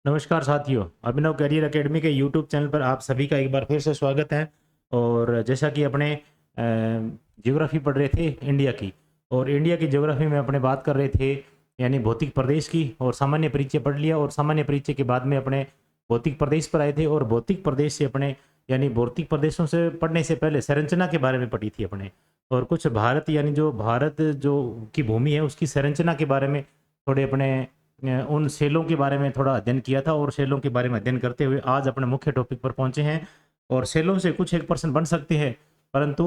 नमस्कार साथियों, अभिनव career academy के यूट्यूब चैनल पर आप सभी का एक बार फिर से स्वागत है। और जैसा कि अपने ज्योग्राफी पढ़ रहे थे इंडिया की, और इंडिया की ज्योग्राफी में अपने बात कर रहे थे यानी भौतिक प्रदेश की, और सामान्य परिचय पढ़ लिया। और सामान्य परिचय के बाद में अपने भौतिक प्रदेश पर आए थे, और भौतिक प्रदेश से अपने यानी भौतिक प्रदेशों से पढ़ने से पहले संरचना के बारे में पढ़ी थी अपने, और कुछ भारत यानी जो भारत जो की भूमि है उसकी संरचना के बारे में थोड़े अपने उन सेलों के बारे में थोड़ा अध्ययन किया था। और सेलों के बारे में अध्ययन करते हुए आज अपने मुख्य टॉपिक पर पहुंचे हैं। और सेलों से कुछ एक प्रश्न बन सकते हैं, परंतु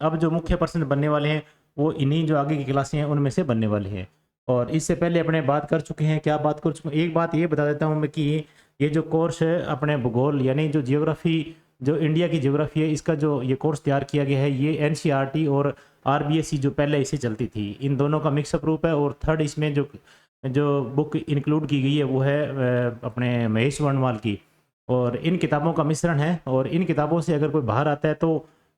अब जो मुख्य प्रश्न बनने वाले हैं वो इन्हीं जो आगे की क्लासें हैं उनमें से बनने वाले हैं। और इससे पहले अपने बात कर चुके हैं, क्या बात कर चुके हैं, एक बात ये बता देता हूँ मैं कि ये जो कोर्स है अपने भूगोल यानी जो जियोग्राफी, जो इंडिया की जियोग्राफी है, इसका जो ये कोर्स तैयार किया गया है ये एनसीईआरटी और आरबीएसई जो पहले इसे चलती थी इन दोनों का मिक्सअप रूप है। और थर्ड इसमें जो जो बुक इंक्लूड की गई है वो है अपने महेश वर्णवाल की। और इन किताबों का मिश्रण है, और इन किताबों से अगर कोई बाहर आता है तो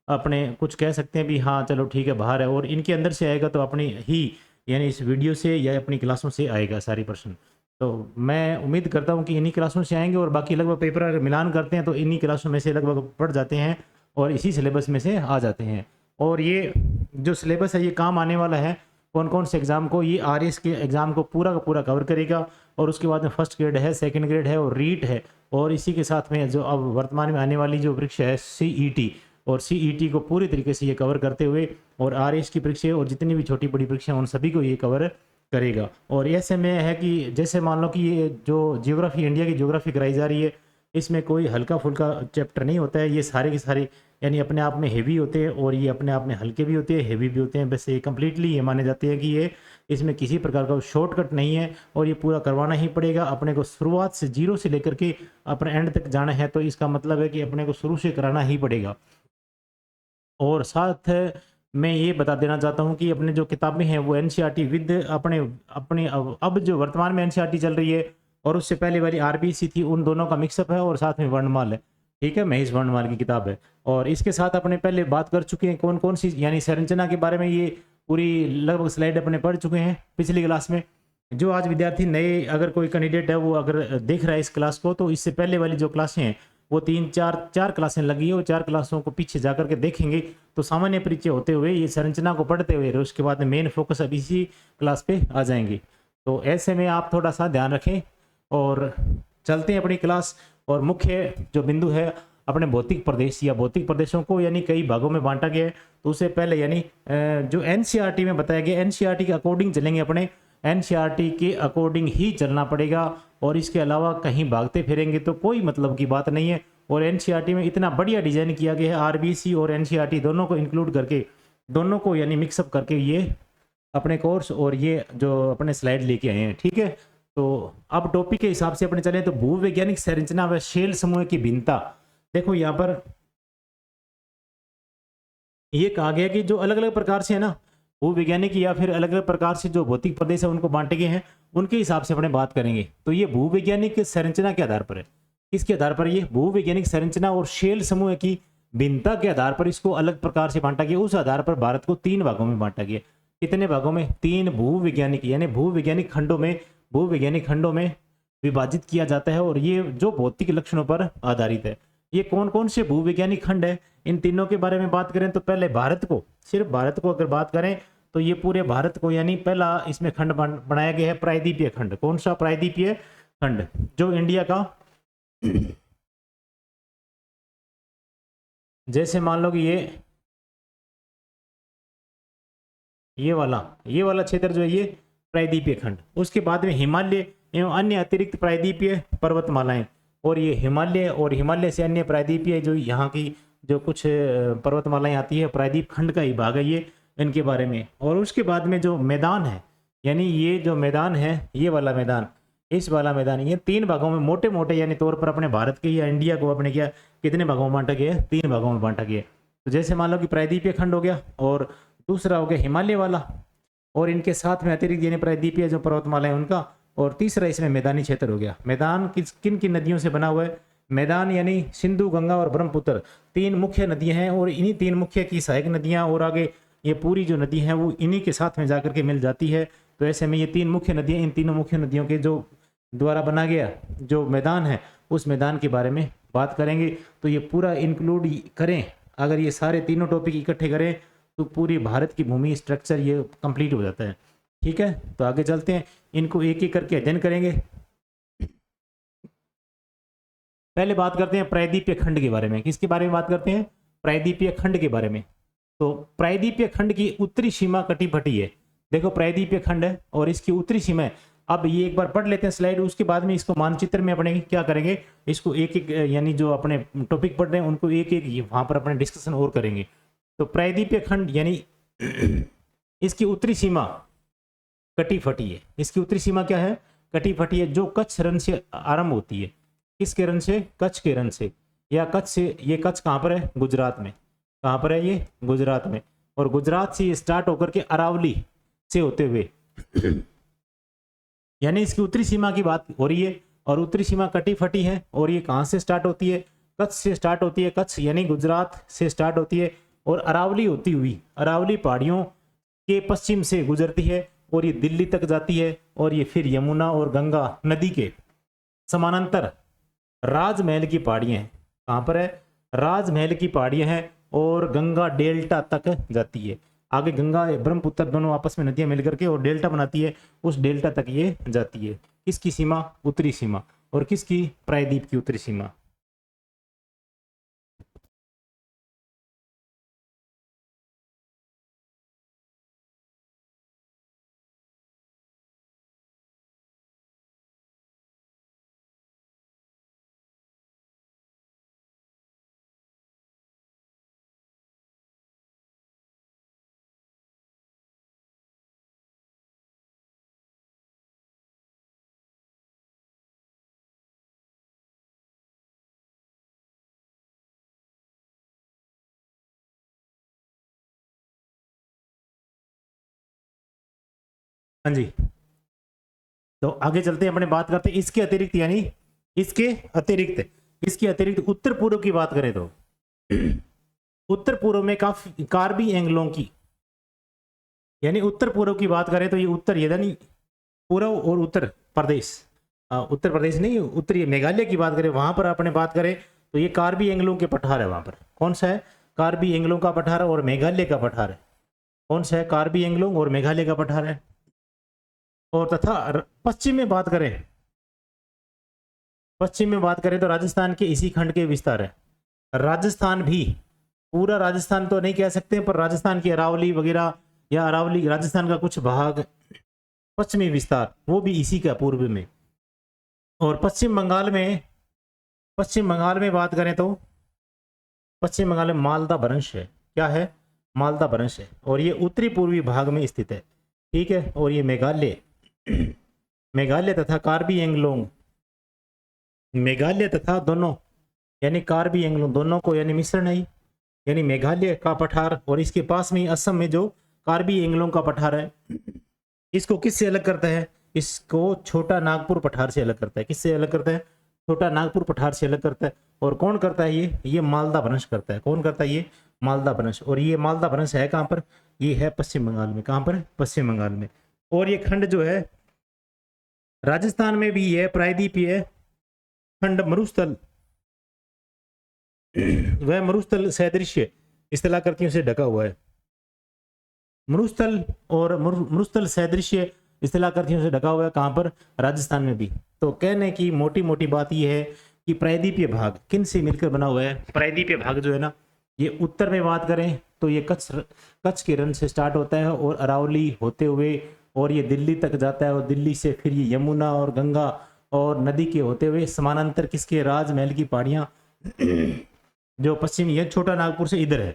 अपने कुछ कह सकते हैं भी हाँ चलो ठीक है बाहर है, और इनके अंदर से आएगा तो अपनी ही यानी इस वीडियो से या अपनी क्लासों से आएगा सारी प्रश्न। तो मैं उम्मीद करता हूँ कि इन्हीं क्लासों से आएंगे, और बाकी लगभग पेपर अगर मिलान करते हैं तो इन्हीं क्लासों में से लगभग पढ़ जाते हैं और इसी सिलेबस में से आ जाते हैं। और ये जो सिलेबस है ये काम आने वाला है कौन कौन से एग्ज़ाम को, ये आरएस के एग्ज़ाम को पूरा का पूरा कवर करेगा। और उसके बाद में फर्स्ट ग्रेड है, सेकंड ग्रेड है और रीट है। और इसी के साथ में जो अब वर्तमान में आने वाली जो परीक्षा है सीईटी, और सीईटी को पूरी तरीके से ये कवर करते हुए, और आरएस की परीक्षा और जितनी भी छोटी बड़ी परीक्षा उन सभी को ये कवर करेगा। और ऐसे में है कि जैसे मान लो कि ये जो जियोग्राफी इंडिया की जियोग्राफी कराई जा रही है इसमें कोई हल्का फुल्का चैप्टर नहीं होता है, ये सारे के सारे यानी अपने आप में हेवी होते हैं, और ये अपने आप में हल्के भी होते हैं हेवी भी होते हैं। वैसे ये कम्प्लीटली ये माने जाते हैं कि ये इसमें किसी प्रकार का शॉर्टकट नहीं है, और ये पूरा करवाना ही पड़ेगा अपने को। शुरुआत से जीरो से लेकर के अपने एंड तक जाना है तो इसका मतलब है कि अपने को शुरू से कराना ही पड़ेगा। और साथ मैं ये बता देना चाहता हूँ कि अपने जो किताबें हैं वो एनसीईआरटी विद अपने अपने अब जो वर्तमान में एनसीईआरटी चल रही है और उससे पहले वाली आरबीसी थी, उन दोनों का मिक्सअप है, और साथ में वर्णमाल है। ठीक है, महेश वर्णमाल की किताब है। और इसके साथ अपने पहले बात कर चुके हैं कौन कौन सी यानी संरचना के बारे में, ये पूरी लगभग स्लाइड अपने पढ़ चुके हैं पिछली क्लास में। जो आज विद्यार्थी नए अगर कोई कैंडिडेट है वो अगर देख रहा है इस क्लास को, तो इससे पहले वाली जो क्लासें हैं वो तीन चार क्लासें लगी है, और चार क्लासों को पीछे जा करके देखेंगे तो सामान्य परिचय होते हुए ये संरचना को पढ़ते हुए उसके बाद मेन फोकस अब इसी क्लास पे आ जाएंगे। तो ऐसे में आप थोड़ा सा ध्यान रखें और चलते हैं अपनी क्लास। और मुख्य जो बिंदु है अपने भौतिक प्रदेश या भौतिक प्रदेशों को यानी कई भागों में बांटा गया है। तो उससे पहले यानी जो एनसीईआरटी में बताया गया एनसीईआरटी के अकॉर्डिंग चलेंगे, अपने एनसीईआरटी के अकॉर्डिंग ही चलना पड़ेगा, और इसके अलावा कहीं भागते फिरेंगे तो कोई मतलब की बात नहीं है। और एनसीईआरटी में इतना बढ़िया डिजाइन किया गया है, आरबीसी और एनसीईआरटी दोनों को इंक्लूड करके, दोनों को यानी मिक्सअप करके ये अपने कोर्स और ये जो अपने स्लाइड लेके आए हैं। ठीक है, तो अब टॉपिक के हिसाब से अपने चले तो भूवैज्ञानिक संरचना व शेल समूह की भिन्नता। देखो यहाँ पर ये कहा गया कि जो अलग अलग प्रकार से है ना भूवैज्ञानिक या फिर अलग अलग प्रकार से जो भौतिक प्रदेश है उनको बांटे गए हैं, उनके हिसाब से अपने बात करेंगे। तो ये भूवैज्ञानिक संरचना के आधार पर है, किसके आधार पर, ये भूवैज्ञानिक संरचना और शेल समूह की भिन्नता के आधार पर इसको अलग प्रकार से बांटा गया। उस आधार पर भारत को तीन भागों में बांटा गया। कितने भागों में? तीन भूवैज्ञानिक यानी भूवैज्ञानिक खंडों में विभाजित किया जाता है, और ये जो भौतिक लक्षणों पर आधारित है। ये कौन कौन से भूवैज्ञानिक खंड है, इन तीनों के बारे में बात करें तो पहले भारत को, सिर्फ भारत को अगर बात करें तो ये पूरे भारत को यानी पहला इसमें खंड बनाया गया है प्रायद्वीपीय खंड। कौन सा प्रायद्वीपीय खंड? जो इंडिया का जैसे मान लो कि ये वाला क्षेत्र जो है ये प्रायद्वीपीय खंड। उसके बाद में हिमालय एवं अन्य अतिरिक्त प्रायद्वीपीय पर्वतमालाएं, और ये हिमालय और हिमालय से अन्य प्रायद्वीपीय जो यहाँ की जो कुछ पर्वतमालाएं आती है प्रायद्वीप खंड का ही भाग है ये, इनके बारे में। और उसके बाद में जो मैदान है यानी ये जो मैदान है ये वाला मैदान, इस वाला मैदान, ये तीन भागों में मोटे मोटे यानी तौर पर अपने भारत के या इंडिया को अपने क्या कितने भागों में बांटा गया है? तीन भागों में बांटा गया। तो जैसे मान लो कि प्रायद्वीपीय खंड हो गया, और दूसरा हो गया हिमालय वाला, और इनके साथ में अतिरिक्त यानी प्रायद्वीपीय जो पर्वतमाला है उनका, और तीसरा इसमें मैदानी क्षेत्र हो गया। मैदान किन किन नदियों से बना हुआ है? मैदान यानी सिंधु, गंगा और ब्रह्मपुत्र, तीन मुख्य नदियां हैं, और इन्हीं तीन मुख्य की सहायक नदियां, और आगे ये पूरी जो नदी है वो इन्हीं के साथ में जाकर के मिल जाती है। तो ऐसे में ये तीन मुख्य नदियां, इन तीनों मुख्य नदियों के जो द्वारा बना गया जो मैदान है उस मैदान के बारे में बात करेंगे। तो ये पूरा इंक्लूड करें, अगर ये सारे तीनों टॉपिक इकट्ठे करें तो पूरी भारत की भूमि स्ट्रक्चर ये कंप्लीट हो जाता है। ठीक है, तो आगे चलते हैं, इनको एक एक करके अध्ययन करेंगे। पहले बात करते हैं प्रायद्वीपीय खंड के बारे में। किसके बारे में बात करते हैं? प्रायद्वीपीय खंड के बारे में। तो प्रायद्वीपीय खंड की उत्तरी सीमा कटी फटी है। देखो प्रायद्वीपीय खंड है और इसकी उत्तरी सीमा है। अब ये एक बार पढ़ लेते हैं स्लाइड, उसके बाद में इसको मानचित्र में अपने क्या करेंगे, इसको एक एक यानी जो अपने टॉपिक पढ़ रहे हैं उनको एक एक वहां पर अपने डिस्कशन और करेंगे। तो प्रायद्वीपीय खंड यानी इसकी उत्तरी सीमा कटी फटी है। इसकी उत्तरी सीमा क्या है? कटी फटी है, जो कच्छ रण से आरंभ होती है। किसके रण से? कच्छ के रण से, या कच्छ से। ये कच्छ कहाँ पर है? गुजरात में। कहाँ पर है ये? गुजरात में। और गुजरात से ये स्टार्ट होकर के अरावली से होते हुए यानी इसकी उत्तरी सीमा की बात हो रही है, और उत्तरी सीमा कटी फटी है। और ये कहाँ से स्टार्ट होती है? कच्छ से स्टार्ट होती है। कच्छ यानी गुजरात से स्टार्ट होती है और अरावली होती हुई अरावली पहाड़ियों के पश्चिम से गुजरती है और ये दिल्ली तक जाती है। और ये फिर यमुना और गंगा नदी के समानांतर राजमहल की पहाड़ियाँ हैं। कहाँ पर है? राजमहल की पहाड़ियाँ हैं और गंगा डेल्टा तक जाती है। आगे गंगा ब्रह्मपुत्र दोनों आपस में नदियां मिलकर के और डेल्टा बनाती है, उस डेल्टा तक ये जाती है। किसकी सीमा? उत्तरी सीमा। और किसकी? प्रायद्वीप की उत्तरी सीमा। हाँ जी, तो आगे चलते हैं, अपने बात करते हैं इसके अतिरिक्त, यानी इसके अतिरिक्त उत्तर पूर्व की बात करें तो उत्तर पूर्व में काफी कार्बी एंगलों की, यानी उत्तर पूर्व की बात करें तो ये उत्तर यानी पूर्व और उत्तर प्रदेश, उत्तर प्रदेश नहीं, उत्तरी मेघालय की बात करें, वहां पर अपने बात करें तो ये कार्बी एंगलों के पठार है। वहां पर कौन सा है? कार्बी एंगलों का पठार और मेघालय का पठार है। कौन सा है? कार्बी एंगलों और मेघालय का पठार है। और तथा पश्चिम में बात करें, तो राजस्थान के इसी खंड के विस्तार है। राजस्थान भी, पूरा राजस्थान तो नहीं कह सकते, पर राजस्थान की अरावली वगैरह या अरावली राजस्थान का कुछ भाग पश्चिमी विस्तार वो भी इसी का पूर्व में। और पश्चिम बंगाल में बात करें तो पश्चिम बंगाल में मालदा भ्रंश है। क्या है? मालदा भ्रंश है और ये उत्तरी पूर्वी भाग में स्थित है। ठीक है, और ये मेघालय तथा कार्बी एंगलोंग, मेघालय तथा दोनों यानी कार्बी एंगलोंग दोनों को यानी मिश्रण है, यानी मेघालय का पठार और इसके पास में असम में जो कार्बी एंगलोंग का पठार है, इसको किससे अलग करता है? इसको छोटा नागपुर पठार से अलग करता है। किससे अलग करता है? छोटा नागपुर पठार से अलग करता है। और कौन करता है ये मालदा भ्रंश करता है। कौन करता है? ये मालदा भ्रंश। और ये मालदा भ्रंश है कहाँ पर? ये है पश्चिम बंगाल में। कहाँ पर? पश्चिम बंगाल में। और ये खंड जो है राजस्थान में भी है, प्रायद्वीपीय खंड मरुस्थल, वह मरुस्थल सदृश्य स्थलाकृतियों से ढका हुआ है। मरुस्थल सदृश्य स्थलाकृतियों से ढका हुआ है। कहाँ पर? राजस्थान में भी। तो कहने की मोटी मोटी बात यह है कि प्रायद्वीपीय भाग किन से मिलकर बना हुआ है? प्रायद्वीपीय भाग जो है ना, ये उत्तर में बात करें तो ये कच्छ के रण से स्टार्ट होता है और अरावली होते हुए और ये दिल्ली तक जाता है, और दिल्ली से फिर ये यमुना और गंगा और नदी के होते हुए समानांतर किसके? राजमहल की पहाड़ियाँ जो पश्चिम, ये छोटा नागपुर से इधर है,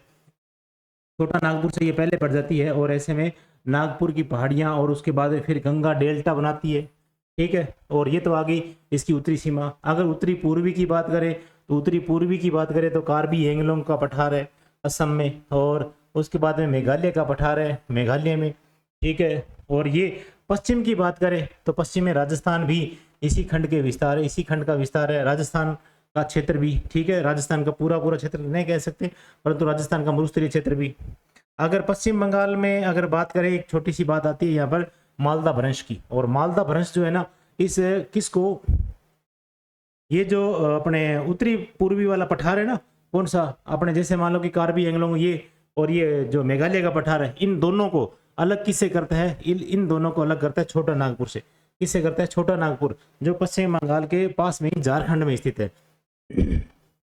छोटा नागपुर से ये पहले पड़ जाती है और ऐसे में नागपुर की पहाड़ियाँ और उसके बाद फिर गंगा डेल्टा बनाती है। ठीक है, और ये तो आ गई इसकी उत्तरी सीमा। अगर उत्तरी पूर्वी की बात करें तो कार्बी एंगलोंग का पठार है असम में, और उसके बाद में मेघालय का पठार है मेघालय में। ठीक है, और ये पश्चिम की बात करें तो पश्चिम में राजस्थान भी इसी खंड के विस्तार है, इसी खंड का विस्तार है। राजस्थान का क्षेत्र भी, ठीक है, राजस्थान का पूरा क्षेत्र नहीं कह सकते, परंतु राजस्थान का मरुस्थलीय क्षेत्र भी। अगर पश्चिम बंगाल में अगर बात करें, एक छोटी सी बात आती है यहाँ पर मालदा भ्रंश की। और मालदा भ्रंश जो है ना, इस किसको, ये जो अपने उत्तरी पूर्वी वाला पठार है ना, कौन सा, अपने जैसे मान लो कि कार्बी एंगलोंग ये और ये जो मेघालय का पठार है, इन दोनों को अलग किससे करता है, इन दोनों को अलग करता है छोटा नागपुर से। किससे करता है, छोटा नागपुर, जो पश्चिम बंगाल के पास में ही झारखंड में स्थित है।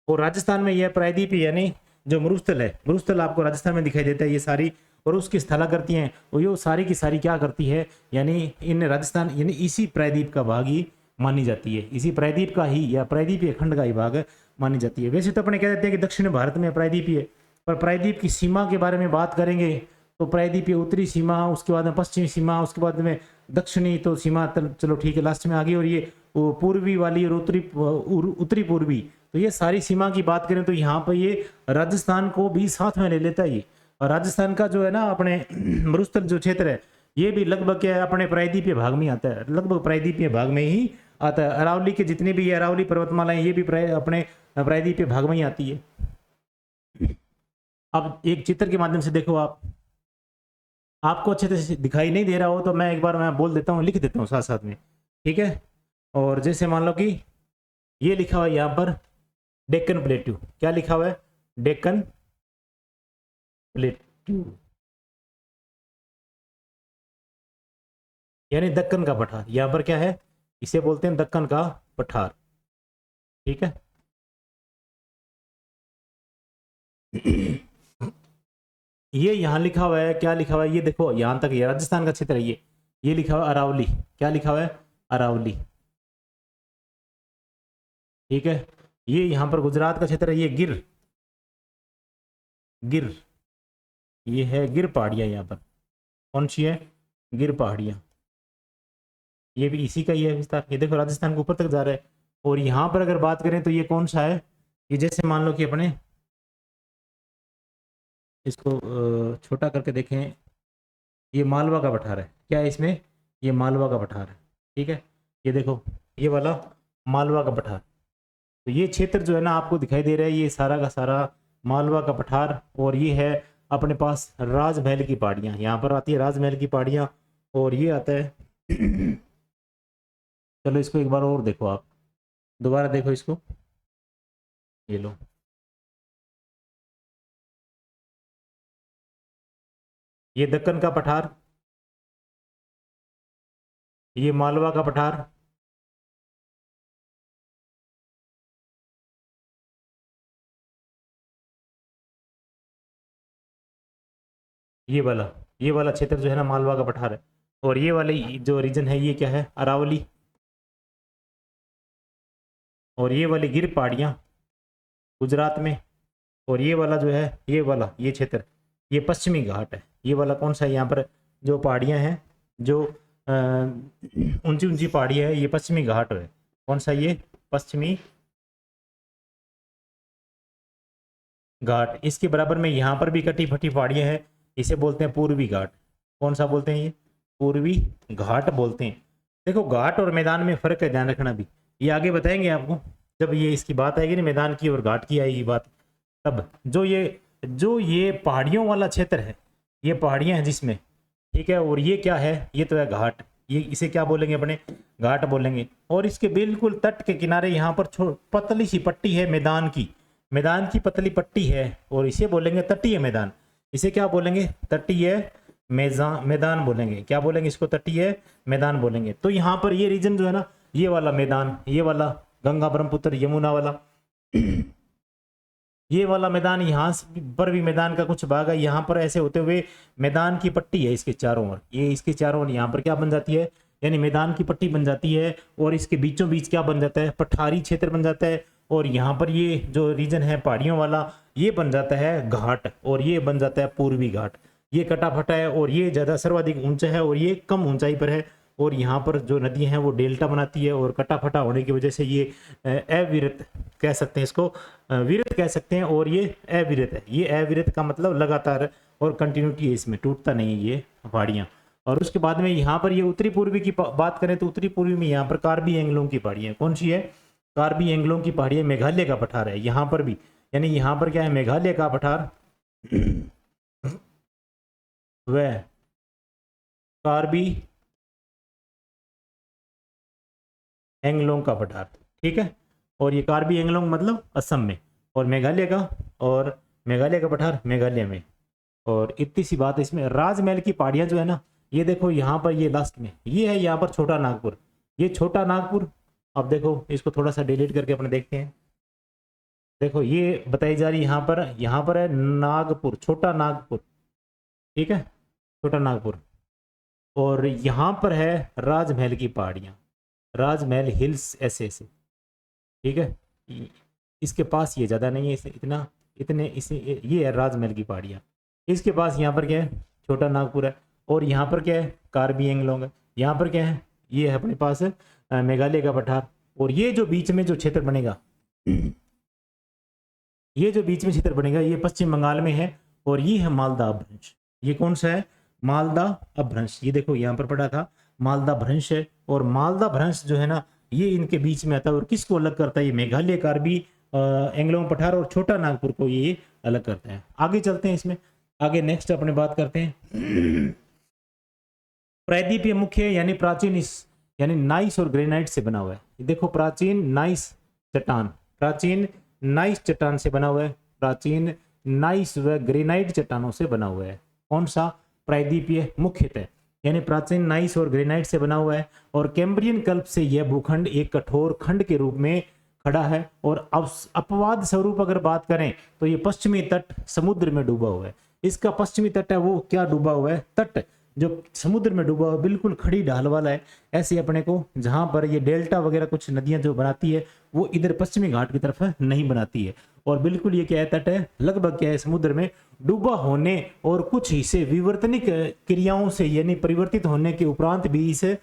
और राजस्थान में यह प्रायद्वीप यानी जो मरुस्थल है, मरुस्थल आपको राजस्थान में दिखाई देता है ये सारी, और उसकी स्थलाकृति हैं और ये सारी की सारी क्या करती है, यानी इन राजस्थान यानी इसी प्रायद्वीप का भाग ही मानी जाती है, इसी प्रायद्वीप का ही या प्रायद्वीपीय खंड का ही भाग मानी जाती है। वैसे तो अपने कह देते हैं कि दक्षिण भारत में प्रायद्वीपीय, पर प्रायद्वीप की सीमा के बारे में बात करेंगे तो प्रायद्वीपीय उत्तरी सीमा, उसके बाद में पश्चिमी सीमा, उसके बाद में दक्षिणी तो सीमा, चलो ठीक है लास्ट में आ गई, और ये पूर्वी वाली और उत्तरी पूर्वी, तो ये सारी सीमा की बात करें तो यहाँ पर ये राजस्थान को भी साथ में ले लेता है ये। और राजस्थान का जो है ना अपने मरुस्थल जो क्षेत्र है ये भी लगभग क्या है अपने प्रायद्वीपीय भाग में आता है, लगभग प्रायद्वीपीय भाग में ही आता है। अरावली के जितने भी अरावली पर्वतमालाएं ये भी अपने प्रायद्वीपीय भाग में ही आती है। अब एक चित्र के माध्यम से देखो, आपको अच्छे से दिखाई नहीं दे रहा हो तो मैं एक बार मैं बोल देता हूँ, लिख देता हूँ साथ साथ में, ठीक है। और जैसे मान लो कि ये लिखा हुआ है यहाँ पर डेक्कन प्लेट्यू, क्या लिखा हुआ है, डेक्कन प्लेट्यू यानी दक्कन का पठार, यहाँ पर क्या है, इसे बोलते हैं दक्कन का पठार, ठीक है। ये यहाँ लिखा हुआ है, क्या लिखा हुआ है, ये देखो यहाँ तक, ये राजस्थान का क्षेत्र है, ये लिखा हुआ है अरावली, क्या लिखा हुआ है, अरावली, ठीक है। ये यहाँ पर गुजरात का क्षेत्र है, ये गिर, ये है गिर पहाड़ियाँ, यहाँ पर कौन सी है, गिर पहाड़ियाँ, ये भी इसी का ही है विस्तार। ये देखो राजस्थान के ऊपर तक जा रहा है। और यहाँ पर अगर बात करें तो ये कौन सा है, ये जैसे मान लो कि अपने इसको छोटा करके देखें, ये मालवा का पठार है, क्या है इसमें, ये मालवा का पठार है, ठीक है। ये देखो ये वाला मालवा का पठार, तो ये क्षेत्र जो है ना आपको दिखाई दे रहा है, ये सारा का सारा मालवा का पठार। और ये है अपने पास राजमहल की पहाड़ियाँ, यहाँ पर आती है राजमहल की पहाड़ियाँ, और ये आता है चलो इसको एक बार और देखो, आप दोबारा देखो इसको, ये लो, ये दक्कन का पठार, ये मालवा का पठार, ये वाला क्षेत्र जो है ना मालवा का पठार है। और ये वाली जो रीजन है ये क्या है, अरावली, और ये वाली गिर पहाड़ियाँ गुजरात में। और ये वाला जो है, ये वाला ये क्षेत्र, ये पश्चिमी घाट है, ये वाला कौन सा है, यहाँ पर जो पहाड़ियाँ हैं, जो ऊंची ऊंची पहाड़ियाँ है, ये पश्चिमी घाट है, कौन सा, ये पश्चिमी घाट। इसके बराबर में यहाँ पर भी कटी फटी पहाड़ियाँ हैं, इसे बोलते हैं पूर्वी घाट, कौन सा बोलते हैं, ये पूर्वी घाट बोलते हैं। देखो घाट और मैदान में फर्क है, ध्यान रखना भी, ये आगे बताएंगे आपको जब ये इसकी बात आएगी ना, मैदान की और घाट की आएगी बात, तब जो ये पहाड़ियों वाला क्षेत्र है, ये पहाड़ियाँ हैं जिसमें, ठीक है। और ये क्या है, ये तो है घाट, ये इसे क्या बोलेंगे अपने, घाट बोलेंगे। और इसके बिल्कुल तट के किनारे यहाँ पर पतली सी पट्टी है मैदान की पतली पट्टी है, और इसे बोलेंगे तटीय मैदान। इसे क्या बोलेंगे, तटीय मैदान बोलेंगे, क्या बोलेंगे इसको, तटीय मैदान बोलेंगे। तो यहाँ पर ये रीजन जो है ना, ये वाला मैदान, ये वाला गंगा ब्रह्मपुत्र यमुना वाला ये वाला मैदान, यहाँ पर भी मैदान का कुछ भाग है, यहाँ पर ऐसे होते हुए मैदान की पट्टी है इसके चारों ओर, ये इसके चारों ओर यहाँ पर क्या बन जाती है, यानी मैदान की पट्टी बन जाती है। और इसके बीचों बीच क्या बन जाता है, पठारी क्षेत्र बन जाता है। और यहाँ पर ये जो रीजन है पहाड़ियों वाला, ये बन जाता है घाट, और ये बन जाता है पूर्वी घाट। ये कटा फटा है और ये ज़्यादा सर्वाधिक ऊंचा है और ये कम ऊंचाई पर है। और यहाँ पर जो नदियाँ हैं वो डेल्टा बनाती है, और कटा फटा होने की वजह से ये अविरत कह सकते हैं, इसको विरत कह सकते हैं। और ये अविरत है, ये अविरत का मतलब लगातार और कंटिन्यूटी है, इसमें टूटता नहीं है ये पहाड़ियाँ। और उसके बाद में यहाँ पर ये उत्तरी पूर्वी की बात करें तो उत्तरी पूर्वी में यहाँ पर कार्बी एंगलों की पहाड़ियाँ, कौन सी है, कार्बी एंगलों की पहाड़ियाँ, मेघालय का पठार है यहाँ पर भी, यानी यहाँ पर क्या है, मेघालय का पठार वह कार्बी एंगलोंग का पठार, ठीक है। और ये कार्बी एंगलोंग मतलब असम में, और मेघालय का पठार मेघालय में। और इतनी सी बात है इसमें, राजमहल की पहाड़ियाँ जो है ना, ये देखो यहाँ पर, ये लास्ट में ये है, यहाँ पर छोटा नागपुर, ये छोटा नागपुर। अब देखो इसको थोड़ा सा डिलीट करके अपने देखते हैं। देखो ये बताई जा रही है यहाँ पर है नागपुर, छोटा नागपुर, ठीक है, छोटा नागपुर। और यहाँ पर है राजमहल की पहाड़ियाँ, राजमहल हिल्स ऐसे ऐसे, ठीक है। इसके पास ये ज़्यादा नहीं है, इसे इतना इतने इसे ये है राजमहल की पहाड़ियाँ। इसके पास यहाँ पर क्या है, छोटा नागपुर है। और यहाँ पर क्या है, कार्बी एंगलोंग है। यहाँ पर क्या है, ये है अपने पास मेघालय का पठार। और ये जो बीच में जो क्षेत्र बनेगा, ये जो बीच में क्षेत्र बनेगा, ये पश्चिम बंगाल में है। और ये है मालदा अपभ्रंश। ये कौन सा है, मालदा अपभ्रंश। ये देखो यहाँ पर पड़ा था मालदा भ्रंश है। और मालदा भ्रंश जो है ना, ये इनके बीच में आता है। और किसको अलग करता है, ये मेघालय कार्बी एंगलोंग पठार और छोटा नागपुर को ये अलग करता है। आगे चलते हैं इसमें, आगे नेक्स्ट अपने बात करते हैं। प्रायद्वीपीय मुख्य यानी प्राचीन यानी नाइस और ग्रेनाइट से बना हुआ है। देखो प्राचीन नाइस चट्टान, प्राचीन नाइस चट्टान से बना हुआ है, प्राचीन नाइस व ग्रेनाइट चट्टानों से बना हुआ है। कौन सा, प्रायद्वीपीय मुख्यतः यानी प्राचीन नाइस और ग्रेनाइट से बना हुआ है। और कैम्ब्रियन कल्प से यह भूखंड एक कठोर खंड के रूप में खड़ा है। और अपवाद स्वरूप अगर बात करें तो ये पश्चिमी तट समुद्र में डूबा हुआ है। इसका पश्चिमी तट है वो क्या डूबा हुआ है, तट जो समुद्र में डूबा हुआ, बिल्कुल खड़ी ढाल वाला है। ऐसे अपने को जहां पर ये डेल्टा वगैरह कुछ नदियां जो बनाती है वो इधर पश्चिमी घाट की तरफ नहीं बनाती है। और बिल्कुल ये क्या है, तट है, लगभग क्या है, समुद्र में डूबा होने और कुछ हिस्से विवर्तनिक क्रियाओं से यानी परिवर्तित होने के उपरांत भी इसे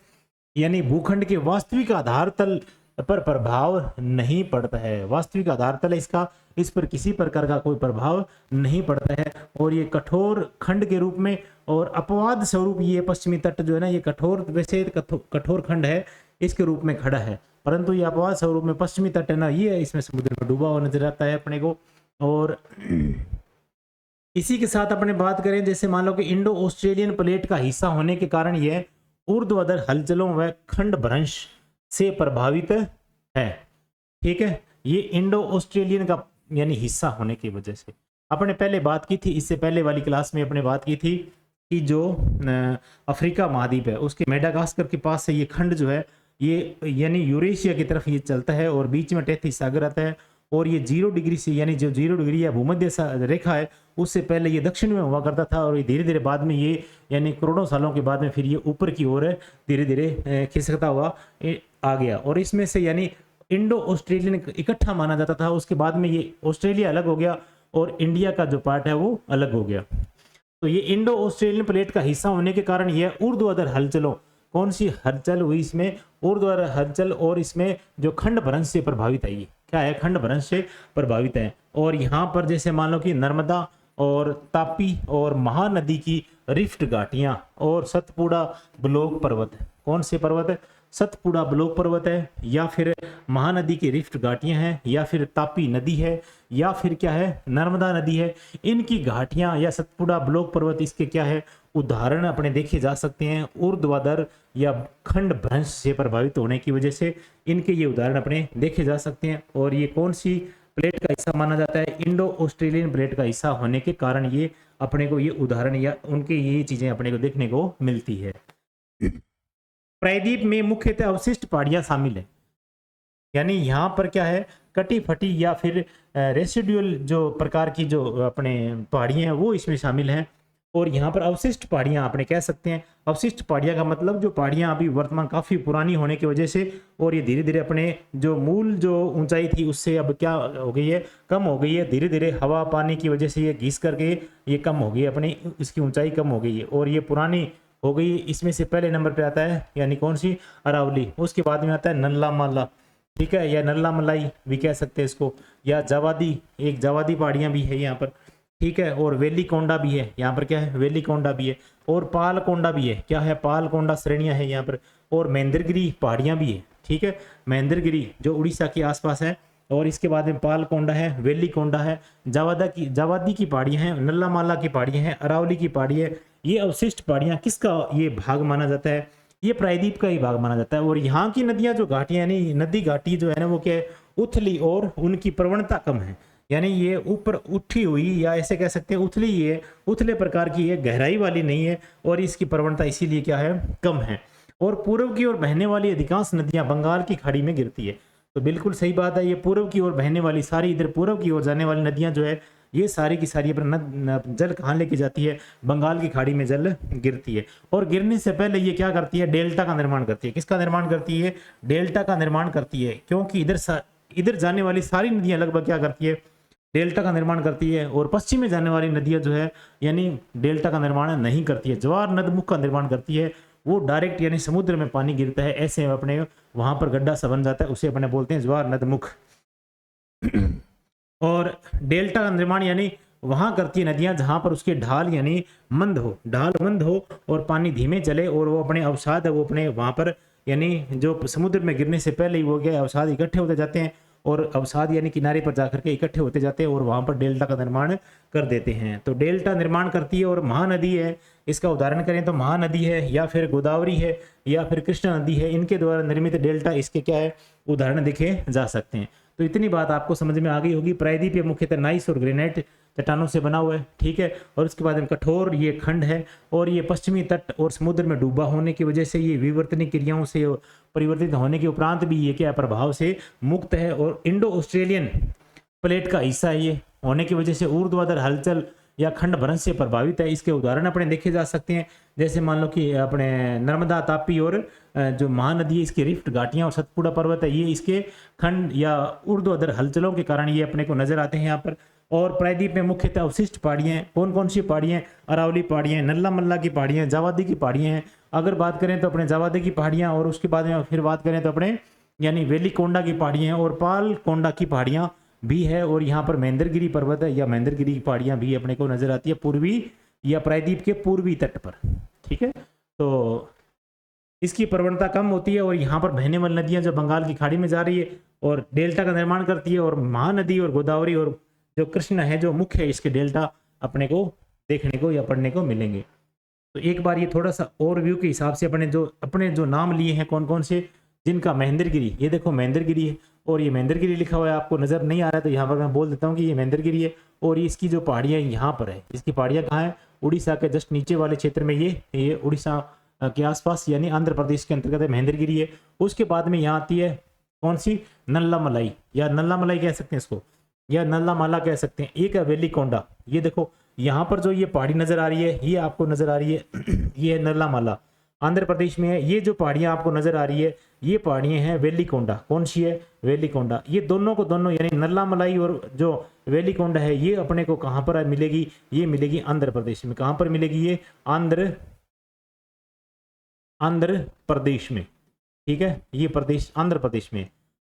यानी भूखंड के वास्तविक आधार तल पर प्रभाव नहीं पड़ता है। वास्तविक आधार तल इसका, इस पर किसी प्रकार का कोई प्रभाव नहीं पड़ता है। और ये कठोर खंड के रूप में और अपवाद स्वरूप ये पश्चिमी तट जो है ना, ये कठोर, वैसे कठोर खंड है इसके रूप में खड़ा है, परंतु ये अपवाद स्वरूप में पश्चिमी तट है ना, ये इसमें समुद्र में डूबा हुआ नजर आता है अपने को। और इसी के साथ अपने बात करें, जैसे मान लो कि इंडो ऑस्ट्रेलियन प्लेट का हिस्सा होने के कारण यह ऊर्ध्वाधर हलचलों व खंड भ्रंश से प्रभावित है, ठीक है। ये इंडो ऑस्ट्रेलियन का यानी हिस्सा होने की वजह से अपने पहले बात की थी, इससे पहले वाली क्लास में अपने बात की थी कि जो अफ्रीका महाद्वीप है उसके मेडागास्कर के पास से ये खंड जो है ये यानी यूरेशिया की तरफ ये चलता है और बीच में टैथी सागर आता है। और ये 0 डिग्री से यानी जो 0 डिग्री या भूमध्य रेखा है उससे पहले ये दक्षिण में हुआ करता था। और ये धीरे धीरे बाद में ये यानी करोड़ों सालों के बाद में फिर ये ऊपर की ओर धीरे धीरे खिसकता हुआ आ गया। और इसमें से यानी इंडो ऑस्ट्रेलियन इकट्ठा माना जाता था, उसके बाद में ये ऑस्ट्रेलिया अलग हो गया और इंडिया का जो पार्ट है वो अलग हो गया। तो ये इंडो ऑस्ट्रेलियन प्लेट का हिस्सा होने के कारण यह ऊर्ध्वाधर हलचलों, कौन सी हलचल हुई इसमें, ऊर्ध्वाधर हलचल, और इसमें जो खंड भ्रंश से प्रभावित है, ये क्या है, खंड भ्रंश से प्रभावित है। और यहाँ पर जैसे मान लो कि नर्मदा और तापी और महानदी की रिफ्ट घाटियां और सतपुड़ा ब्लॉक पर्वत, कौन से पर्वत है, सतपुड़ा ब्लॉक पर्वत है, या फिर महानदी की रिफ्ट घाटियां हैं, या फिर तापी नदी है, या फिर क्या है, नर्मदा नदी है। इनकी घाटियां या सतपुड़ा ब्लॉक पर्वत इसके क्या है, उदाहरण अपने देखे जा सकते हैं। ऊर्ध्वाधर या खंड भ्रंश से प्रभावित होने की वजह से इनके ये उदाहरण अपने देखे जा सकते हैं। और ये कौन सी प्लेट का हिस्सा माना जाता है, इंडो ऑस्ट्रेलियन प्लेट का हिस्सा होने के कारण ये अपने को ये उदाहरण या उनके ये चीजें अपने को देखने को मिलती है। प्रायद्वीप में मुख्यतः अवशिष्ट पहाड़ियां शामिल है, यानी यहाँ पर क्या है, कटी फटी या फिर रेसिडुअल जो प्रकार की जो अपने पहाड़ियां हैं वो इसमें शामिल हैं। और यहाँ पर अवशिष्ट पहाड़ियां अपने कह सकते हैं, अवशिष्ट पहाड़ियां का मतलब जो पहाड़ियां अभी वर्तमान काफी पुरानी होने की वजह से और ये धीरे धीरे अपने जो मूल जो ऊंचाई थी उससे अब क्या हो गई है, कम हो गई है। धीरे धीरे हवा पानी की वजह से ये घिस करके ये कम हो गई है, अपनी इसकी ऊंचाई कम हो गई है और ये पुरानी हो गई। इसमें से पहले नंबर पे आता है यानी कौन सी, अरावली, उसके बाद में आता है नल्ला माला, ठीक है, या नल्ला मलाई भी कह सकते हैं इसको, या जावादी, एक जावादी पहाड़ियां भी है यहाँ पर, ठीक है। और वेली कोंडा भी है यहाँ पर, क्या है, वेली कोंडा भी है, और पाल कोंडा भी है, क्या है, पाल कोंडा श्रेणियां है यहाँ पर, और महेंद्रगिरी पहाड़ियां भी है, ठीक है, महेंद्रगिरी जो उड़ीसा के आसपास है। और इसके बाद में पाल कोंडा है, वेली कोंडा है, जावादी की पहाड़ियां हैं, नल्ला माला की पहाड़ियां हैं, अरावली की पहाड़ी है। ये अवशिष्ट पहाड़ियां किसका ये भाग माना जाता है, ये प्रायद्वीप का ही भाग माना जाता है। और यहाँ की नदियां जो घाटियां यानी नदी घाटी जो है ना वो क्या है, उथली और उनकी प्रवणता कम है, यानी ये ऊपर उठी हुई या ऐसे कह सकते हैं उथली ही है, उथले प्रकार की है, गहराई वाली नहीं है, और इसकी प्रवणता इसीलिए क्या है, कम है। और पूर्व की ओर बहने वाली अधिकांश नदियां बंगाल की खाड़ी में गिरती है। तो बिल्कुल सही बात है, ये पूर्व की ओर बहने वाली सारी, इधर पूर्व की ओर जाने वाली नदियां जो है ये सारी की सारी अपना जल कहाँ लेके जाती है, बंगाल की खाड़ी में जल गिरती है। और गिरने से पहले ये क्या करती है, डेल्टा का निर्माण करती है। किसका निर्माण करती है, डेल्टा का निर्माण करती है, क्योंकि इधर जाने वाली सारी नदियां लगभग क्या करती है, डेल्टा का निर्माण करती है। और पश्चिम में जाने वाली नदियां जो है यानी डेल्टा का निर्माण नहीं करती है, ज्वार नदमुख का निर्माण करती है। वो डायरेक्ट यानी समुद्र में पानी गिरता है, ऐसे अपने वहां पर गड्ढा सा बन जाता है, उसे अपने बोलते हैं ज्वार नदमुख। और डेल्टा का निर्माण यानी वहां करती है नदियां जहां पर उसके ढाल यानी मंद हो, ढाल मंद हो और पानी धीमे चले, और वो अपने अवसाद है वो अपने वहां पर यानी जो समुद्र में गिरने से पहले ही वो गया अवसाद इकट्ठे होते जाते हैं, और अवसाद यानी किनारे पर जाकर के इकट्ठे होते जाते हैं और वहां पर डेल्टा का निर्माण कर देते हैं। तो डेल्टा निर्माण करती है। और महानदी है, इसका उदाहरण करें तो महानदी है या फिर गोदावरी है या फिर कृष्णा नदी है, इनके द्वारा निर्मित डेल्टा इसके क्या है, उदाहरण देखे जा सकते हैं। तो इतनी बात आपको समझ में आ गई होगी। प्रायद्वीप ये मुख्यतः नाइस और ग्रेनाइट चट्टानों से बना हुआ है, ठीक है। और उसके बाद में कठोर ये खंड है, और ये पश्चिमी तट और समुद्र में डूबा होने की वजह से ये विवर्तनिक क्रियाओं से परिवर्तित होने के उपरांत भी ये क्या प्रभाव से मुक्त है। और इंडो ऑस्ट्रेलियन प्लेट का हिस्सा है ये होने की वजह से ऊर्ध्वाधर हलचल या खंड भ्रंश से प्रभावित है। इसके उदाहरण अपने देखे जा सकते हैं, जैसे मान लो कि अपने नर्मदा, तापी और जो महानदी है इसकी रिफ्ट घाटियां और सतपुड़ा पर्वत है, ये इसके खंड या ऊर्ध्वाधर हलचलों के कारण ये अपने को नजर आते हैं यहाँ पर। और प्रायद्वीप में मुख्यतः अवशिष्ट पहाड़ियां कौन कौन सी पहाड़ियां, अरावली पहाड़ियां, नल्ला मल्ला की पहाड़ियां, जावादी की पहाड़ियां हैं। अगर बात करें तो अपने जावादी की पहाड़ियां, और उसके बाद में फिर बात करें तो अपने यानी वेलिकोंडा की पहाड़ियां और पाल कोंडा की पहाड़ियां भी है। और यहाँ पर महेंद्रगिरी पर्वत है या महेंद्रगिरी की पहाड़ियां भी अपने को नजर आती है पूर्वी या प्रायद्वीप के पूर्वी तट पर, ठीक है। तो इसकी प्रवणता कम होती है, और यहाँ पर बहने वाली नदियां जो बंगाल की खाड़ी में जा रही है और डेल्टा का निर्माण करती है। और महानदी और गोदावरी और जो कृष्णा है जो मुख्य है, इसके डेल्टा अपने को देखने को या पढ़ने को मिलेंगे। तो एक बार ये थोड़ा सा ओवरव्यू के हिसाब से अपने जो नाम लिए हैं कौन कौन से, जिनका महेंद्रगिरी, ये देखो महेंद्रगिरी है और ये महेंद्रगिरी लिखा हुआ है, आपको नजर नहीं आ रहा है तो यहाँ पर मैं बोल देता हूँ कि ये महेंद्रगिरी है। और इसकी जो पहाड़ियाँ यहाँ पर है, इसकी पहाड़ियाँ कहाँ है, उड़ीसा के जस्ट नीचे वाले क्षेत्र में, ये उड़ीसा के आसपास यानी आंध्र प्रदेश के अंतर्गत है महेंद्रगिरी है। उसके बाद में यहाँ आती है कौन सी, नल्ला मलाई या नल्ला मलाई कह सकते हैं इसको, या नल्ला माला कह सकते हैं। एक है वेलिकोंडा, ये देखो यहाँ पर जो ये पहाड़ी नजर आ रही है, ये आपको नजर आ रही है ये है नल्ला माला, आंध्र प्रदेश में है। ये जो पहाड़ियां आपको नजर आ रही है ये पहाड़ियां हैं वेलिकोंडा, कौन सी है, वेलिकोंडा। ये दोनों को दोनों यानी नल्ला मलाई और जो वेलिकोंडा है ये अपने को कहां पर मिलेगी, ये मिलेगी आंध्र प्रदेश में। कहां पर मिलेगी ये, आंध्र प्रदेश में, ठीक है। ये प्रदेश आंध्र प्रदेश में।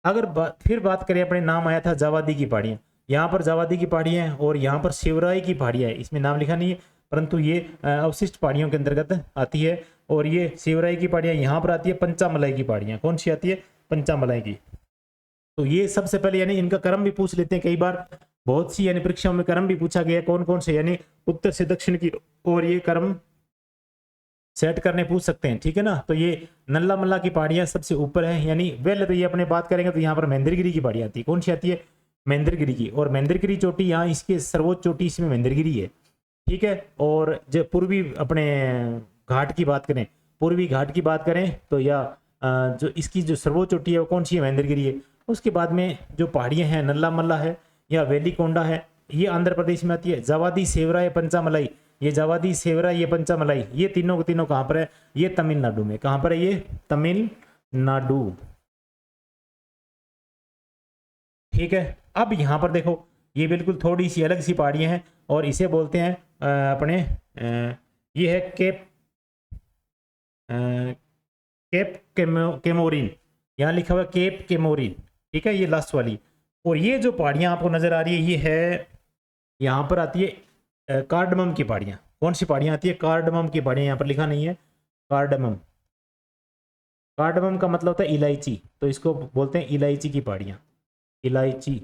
अगर फिर बात करें, अपने नाम आया था जावादी की पहाड़ियां, यहाँ पर जावादी की पहाड़ियां हैं और यहाँ पर शिवराई की पहाड़ियां है। इसमें नाम लिखा नहीं है परंतु ये अवशिष्ट पहाड़ियों के अंतर्गत आती है। और ये शिवराई की पहाड़ियां यहाँ पर आती है, पंचामलाई की पहाड़ियां कौन सी आती है, पंचामलाई की। तो ये सबसे पहले यानी इनका क्रम भी पूछ लेते हैं, कई बार बहुत सी यानी परीक्षाओं में क्रम भी पूछा गया है कौन कौन से, यानी उत्तर से दक्षिण की और ये क्रम सेट करने पूछ सकते हैं, ठीक है ना। तो ये नल्ला मल्ला की पहाड़ियां सबसे ऊपर है, यानी वेल तो ये अपने बात करेंगे तो यहाँ पर महेंद्रगिरी की पहाड़ियां आती है, कौन सी आती है, महेंद्रगिरी की। और महेंद्रगिरी चोटी यहाँ इसके सर्वोच्च चोटी इसमें महेंद्रगिरी है, ठीक है। और जो पूर्वी अपने घाट की बात करें, पूर्वी घाट की बात करें तो या जो इसकी जो सर्वोच्च चोटी है वो कौन सी है, महेंद्रगिरी है। उसके बाद में जो पहाड़ियां हैं नल्ला मल्ला है या वेलिकोंडा है, ये आंध्र प्रदेश में आती है। जावादी, सेवरा या पंचामलाई, ये जावादी, सेवरा, ये पंचामलाई, ये तीनों के तीनों कहां पर है, ये तमिलनाडु में। कहां पर है ये, तमिलनाडु, ठीक है। अब यहां पर देखो ये बिल्कुल थोड़ी सी अलग सी पहाड़ियां हैं और इसे बोलते हैं अपने ये है केप केमोरिन, यहाँ लिखा हुआ है केप केमोरिन, ठीक है, ये लास्ट वाली। और ये जो पहाड़ियां आपको नजर आ रही है ये है, यहाँ पर आती है कार्डमम की पहाड़ियां। कौन सी पहाड़ियां आती है, कार्डमम की पहाड़ियां, यहाँ पर लिखा नहीं है कार्डमम। कार्डमम का मतलब होता है इलायची, तो इसको बोलते हैं इलायची की पहाड़ियां, इलायची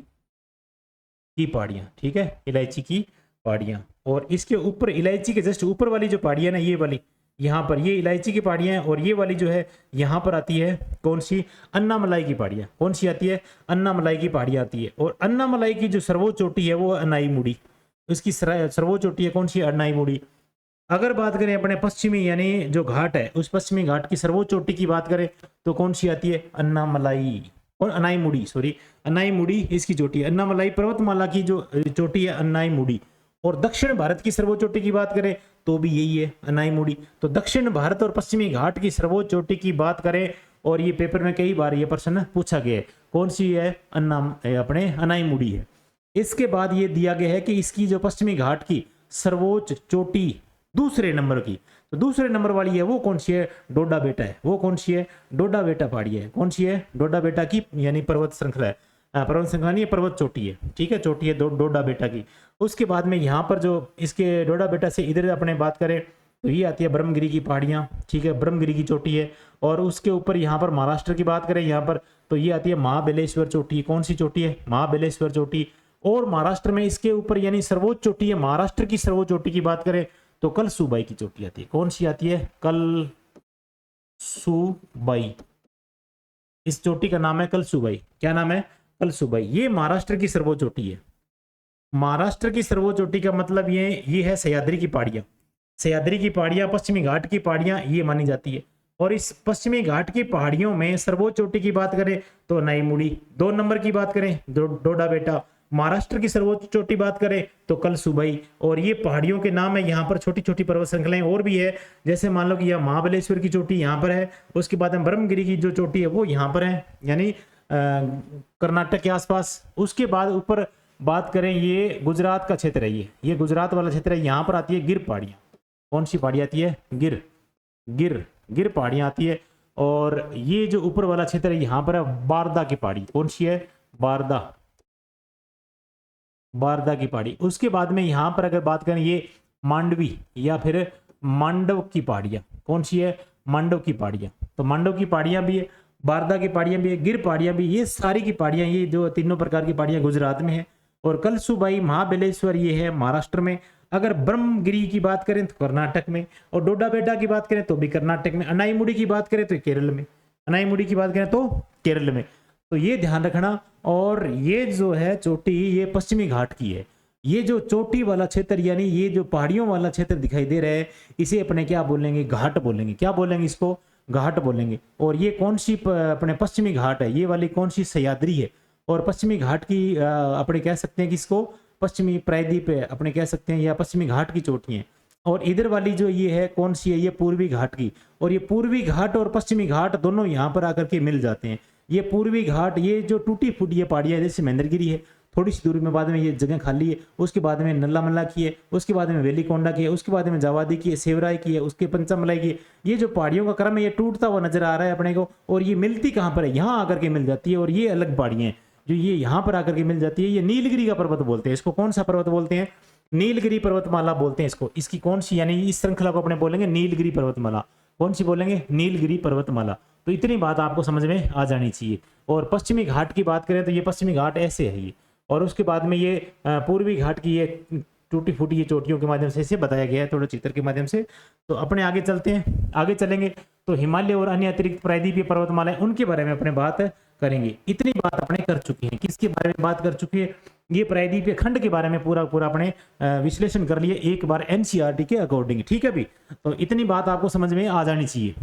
की पहाड़ियां, ठीक है, इलायची की पहाड़ियां। और इसके ऊपर इलायची के जस्ट ऊपर वाली जो पहाड़ियां ना, ये वाली, यहाँ पर ये इलायची की पहाड़ियाँ हैं, और ये वाली जो है यहाँ पर आती है कौन सी, अन्नामलाई की पहाड़ियाँ। कौन सी आती है, अन्नामलाई की पहाड़ियाँ आती है। और अन्नामलाई की जो सर्वोच्च चोटी है वो अनाईमुड़ी, इसकी सर्वोच्च चोटी है कौन सी, अनाईमुड़ी। अगर बात करें अपने पश्चिमी यानी जो घाट है, उस पश्चिमी घाट की सर्वोच्च चोटी की बात करें तो कौन सी आती है, अन्नामलाई और अनाईमुड़ी, सॉरी अनाईमुड़ी इसकी चोटी है। अन्नामलाई पर्वतमाला की जो चोटी है अनाईमुड़ी। और दक्षिण भारत की सर्वोच्च चोटी की बात करें तो भी यही है, अनाईमुड़ी। तो दक्षिण भारत और पश्चिमी घाट की सर्वोच्च चोटी की बात करें, और ये पेपर में कई बार ये प्रश्न पूछा गया है, कौन सी है, अपने अनाईमुड़ी है। इसके बाद ये दिया गया है कि इसकी जो पश्चिमी घाट की सर्वोच्च चोटी दूसरे नंबर की, तो दूसरे नंबर वाली है वो कौन सी है, डोडा बेटा है। वो कौन सी है, डोडा बेटा पहाड़ी है। कौन सी है, डोडा बेटा की यानी पर्वत श्रृंखला है, पर्वत श्रृंखला नहीं, पर्वत चोटी है, ठीक है, चोटी है डोडा बेटा की। उसके बाद में यहाँ पर जो इसके डोडा बेटा से इधर अपने बात करें तो ये आती है ब्रह्मगिरी की पहाड़ियाँ, ठीक है, ब्रह्मगिरी की चोटी है। और उसके ऊपर यहाँ पर महाराष्ट्र की बात करें यहाँ पर तो ये आती है महाबलेश्वर चोटी। कौन सी चोटी है, महाबलेश्वर चोटी। और महाराष्ट्र में इसके ऊपर यानी सर्वोच्च चोटी है, महाराष्ट्र की सर्वोच्च चोटी की बात करें तो कलसूबाई की चोटी आती है। कौन सी आती है, कलसूबाई। इस चोटी का नाम है कलसूबाई। क्या नाम है, कलसूबाई। ये महाराष्ट्र की सर्वोच्च चोटी है। महाराष्ट्र की सर्वोच्च चोटी का मतलब ये है सह्याद्री की पहाड़ियां। सह्याद्री की पहाड़ियां, पश्चिमी घाट की पहाड़ियां ये मानी जाती है। और इस पश्चिमी घाट की पहाड़ियों में सर्वोच्च चोटी की बात करें तो अनाईमुड़ी। 2 नंबर की बात करें डोडा बेटा। महाराष्ट्र की सर्वोच्च चोटी बात करें तो कलसूबाई। और ये पहाड़ियों के नाम है। यहाँ पर छोटी छोटी पर्वत श्रृंखलाएं और भी है, जैसे मान लो कि यह महाबलेश्वर की चोटी यहाँ पर है, उसके बाद में ब्रह्मगिरी की जो चोटी है वो यहाँ पर है, यानी कर्नाटक के आसपास। उसके बाद ऊपर बात करें ये गुजरात का क्षेत्र है, ये गुजरात वाला क्षेत्र है। यहाँ पर आती है गिर पहाड़ियाँ। कौन सी पहाड़ी आती है, गिर गिर गिर पहाड़ियाँ आती है। और ये जो ऊपर वाला क्षेत्र है यहाँ पर है बारदा की पहाड़ी। कौन सी है, बारदा की पहाड़ी। उसके बाद में यहाँ पर अगर बात करें ये मांडवी या फिर मांडव की पहाड़ियाँ। कौन सी है, मांडव की पहाड़ियाँ। तो मांडव की पहाड़ियाँ भी है, बारदा की पहाड़ियाँ भी है, गिर पहाड़ियाँ भी। ये सारी की पहाड़ियाँ, ये जो तीनों प्रकार की पहाड़ियाँ गुजरात में है। और कलसूबाई महाबलेश्वर ये है महाराष्ट्र में। अगर ब्रह्मगिरी की बात करें तो कर्नाटक में, और डोडा बेटा की बात करें तो भी कर्नाटक में। अनाईमुड़ी की बात करें तो केरल में, अनाईमुड़ी की बात करें तो केरल में। तो ये ध्यान रखना। और ये जो है चोटी ये पश्चिमी घाट की है। ये जो चोटी वाला क्षेत्र यानी ये जो पहाड़ियों वाला क्षेत्र दिखाई दे रहा है इसे अपने क्या बोलेंगे, घाट बोलेंगे। क्या बोलेंगे इसको, घाट बोलेंगे। और ये कौन सी अपने पश्चिमी घाट है, ये वाली कौन सी, सह्याद्री है। और पश्चिमी घाट की अपने कह सकते हैं कि इसको पश्चिमी प्रायद्वीप अपने कह सकते हैं, या पश्चिमी घाट की चोटी है। और इधर वाली जो ये है कौन सी है, ये पूर्वी घाट की। और ये पूर्वी घाट और पश्चिमी घाट दोनों यहाँ पर आकर के मिल जाते हैं। ये पूर्वी घाट ये जो टूटी फूटी है पहाड़ियाँ, जैसे महेंद्रगिरी है, थोड़ी सी दूरी में, बाद में ये जगह खाली है। उसके बाद में नल्लामल्ला की है, उसके बाद में वेलीकोंडा की है, उसके बाद में जावादी की है, सेवराय की है, उसके पंचमलाई की है। ये जो पहाड़ियों का क्रम है ये टूटता हुआ नजर आ रहा है अपने को। और ये मिलती कहाँ पर है, यहाँ आकर के मिल जाती है। और ये अलग पहाड़ियाँ हैं जो ये यहाँ पर आकर के मिल जाती है। ये नीलगिरी का पर्वत बोलते हैं इसको। कौन सा पर्वत बोलते हैं, नीलगिरी पर्वतमाला बोलते हैं इसको। इसकी कौन सी यानी इस श्रृंखला को अपने बोलेंगे नीलगिरी पर्वतमाला। कौन सी बोलेंगे, नीलगिरी पर्वतमाला। तो इतनी बात आपको समझ में आ जानी चाहिए। और पश्चिमी घाट की बात करें तो ये पश्चिमी घाट ऐसे है ये। और उसके बाद में ये पूर्वी घाट की ये टूटी फूटी ये चोटियों के माध्यम से इसे बताया गया है थोड़ा चित्र के माध्यम से। तो अपने आगे चलते हैं, आगे चलेंगे तो हिमालय और अन्य अतिरिक्त प्रायद्वीपीय पर्वतमालाएं उनके बारे में अपने बात करेंगे। इतनी बात अपने कर चुके हैं, किसके बारे में बात कर चुके हैं, ये प्रायद्वीपीय खंड के बारे में पूरा पूरा अपने विश्लेषण कर लिए एक बार एनसीईआरटी के अकॉर्डिंग। ठीक है भी, तो इतनी बात आपको समझ में आ जानी चाहिए।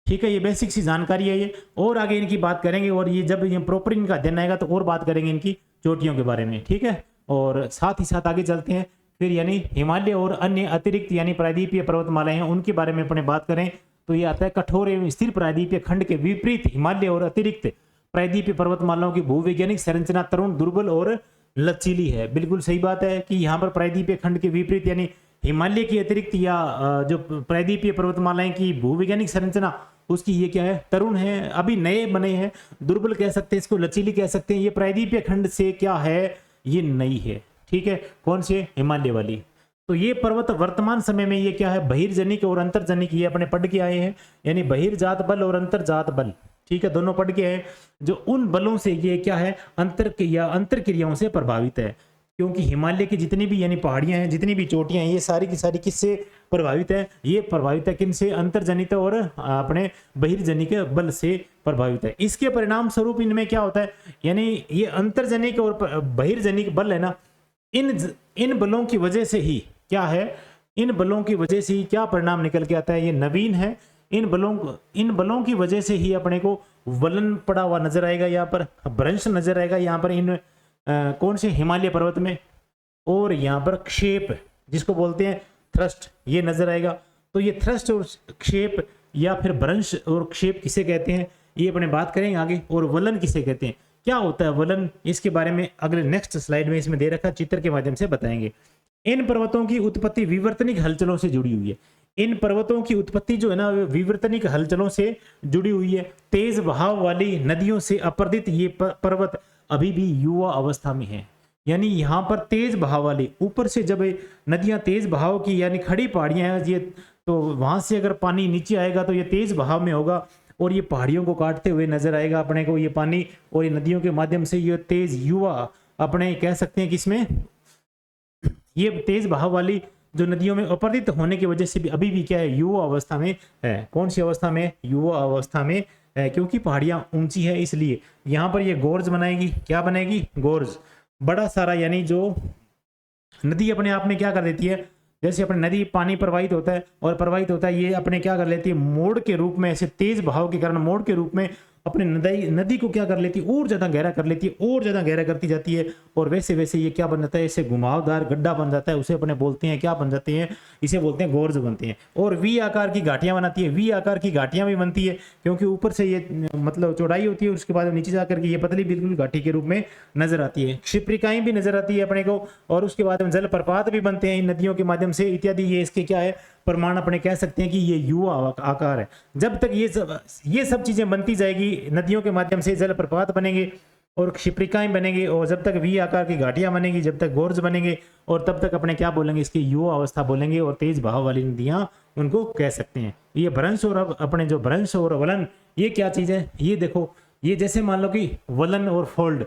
ठीक है, ये बेसिक सी जानकारी है ये। और आगे इनकी बात करेंगे, और ये जब ये प्रॉपर इनका अध्ययन आएगा तो और बात करेंगे इनकी चोटियों के बारे में। ठीक है, और साथ ही साथ आगे चलते हैं फिर, यानी हिमालय और अन्य अतिरिक्त यानी प्रायद्वीपीय पर्वतमालाएं हैं उनके बारे में अपने बात करें तो ये आता है कठोर एवं स्थिर प्रायद्वीपीय खंड के विपरीत हिमालय और अतिरिक्त प्रायद्वीपीय पर्वतमालाओं की भूवैज्ञानिक संरचना तरुण, दुर्बल और लचीली है। बिल्कुल सही बात है कि यहाँ पर प्रायद्वीपीय खंड के विपरीत यानी हिमालय की अतिरिक्त या जो प्रायद्वीपीय पर्वतमालाएं की भूवैज्ञानिक संरचना उसकी ये क्या है, तरुण है, अभी नए बने हैं, दुर्बल कह सकते हैं इसको, लचीली कह सकते हैं। ये प्रायद्वीपीय खंड से क्या है, ये नई है। ठीक है, कौन से, हिमालय वाली। तो ये पर्वत वर्तमान समय में ये क्या है, बहिर्जनिक और अंतर्जनिक ये अपने पढ़ के आए हैं, यानी बहिर्जात बल और अंतर्जात बल। ठीक है, दोनों पढ़ के हैं। जो उन बलों से ये क्या है, अंतर क्रियाओं से प्रभावित है। क्योंकि हिमालय की जितनी भी यानी पहाड़ियां हैं, जितनी भी चोटियां हैं, ये सारी की सारी किससे प्रभावित है? ये प्रभावित है किनसे? अंतर्जनित और अपने बहिर्जनिक बल से प्रभावित है। इसके परिणाम स्वरूप इनमें क्या होता है, यानी ये अंतर्जनिक और बहिर्जनिक बल है ना, इन बलों की वजह से ही क्या है, इन बलों की वजह से ही क्या परिणाम निकल के आता है, ये नवीन है। इन बलों की वजह से ही अपने को वलन पड़ा हुआ नजर आएगा, यहाँ पर भ्रंश नजर आएगा, यहाँ पर इन कौन से हिमालय पर्वत में, और यहाँ पर क्षेप जिसको बोलते हैं थ्रस्ट, ये नजर आएगा। तो ये थ्रस्ट और क्षेप या फिर भ्रंश और क्षेप किसे कहते हैं, ये अपने बात करेंगे आगे। और वलन किसे कहते हैं, क्या होता है वलन, इसके बारे में अगले नेक्स्ट स्लाइड में इसमें दे रखा चित्र के माध्यम से बताएंगे। इन पर्वतों की उत्पत्ति विवर्तनिक हलचलों से जुड़ी हुई है। इन पर्वतों की उत्पत्ति जो है ना, विवर्तनिक हलचलों से जुड़ी हुई है। तेज बहाव वाली नदियों से अपर्दित ये पर्वत अभी भी युवा अवस्था में है। यानी यहाँ पर तेज बहाव वाली, ऊपर से जब नदियां तेज बहाव की यानी खड़ी पहाड़ियां हैं ये, तो वहां से अगर पानी नीचे आएगा तो ये तेज बहाव में होगा और ये पहाड़ियों को काटते हुए नजर आएगा अपने को ये पानी, और ये नदियों के माध्यम से ये तेज युवा अपने कह सकते हैं किसमें, ये तेज बहाव वाली जो नदियों में अपर्दित होने की वजह से भी अभी भी क्या है, युवा अवस्था में है। कौन सी अवस्था में? युवा अवस्था में है, क्योंकि पहाड़ियां ऊंची है इसलिए। यहाँ पर ये गोर्ज बनाएगी, क्या बनेगी? गोर्ज, बड़ा सारा, यानी जो नदी अपने आप में क्या कर देती है, जैसे अपने नदी पानी प्रवाहित होता है और प्रवाहित होता है, ये अपने क्या कर लेती है, मोड़ के रूप में, ऐसे तेज बहाव के कारण मोड़ के रूप में अपने नदी को क्या कर लेती है, और ज्यादा गहरा कर लेती है, और ज्यादा गहरा करती जाती है, और वैसे वैसे ये क्या बन जाता है, ऐसे घुमावदार गड्ढा बन जाता है, उसे अपने बोलते हैं क्या बन जाते हैं, इसे बोलते हैं गोर्ज बनते हैं। और वी आकार की घाटियां बनाती है, वी आकार की घाटियां भी बनती है क्योंकि ऊपर से ये मतलब चौड़ाई होती है, उसके बाद नीचे जाकर के ये पतली बिल्कुल घाटी के रूप में नजर आती है। क्षिप्रिकाएं भी नजर आती है अपने को, और उसके बाद में जलप्रपात भी बनते हैं इन नदियों के माध्यम से इत्यादि। ये इसके क्या है, प्रमाण अपने कह सकते हैं कि ये युवा आकार है। जब तक ये सब चीजें बनती जाएगी, नदियों के माध्यम से जलप्रपात बनेंगे और क्षिप्रिकाएं बनेंगे, और जब तक वी आकार की घाटियां बनेंगी, जब तक गोर्ज बनेंगे, और तब तक अपने क्या बोलेंगे, इसकी युवा अवस्था बोलेंगे, और तेज बहाव वाली नदियां उनको कह सकते हैं। ये भ्रंश और अब अपने जो भ्रंश और वलन, ये क्या चीज है, ये देखो, ये जैसे मान लो कि वलन और फोल्ड,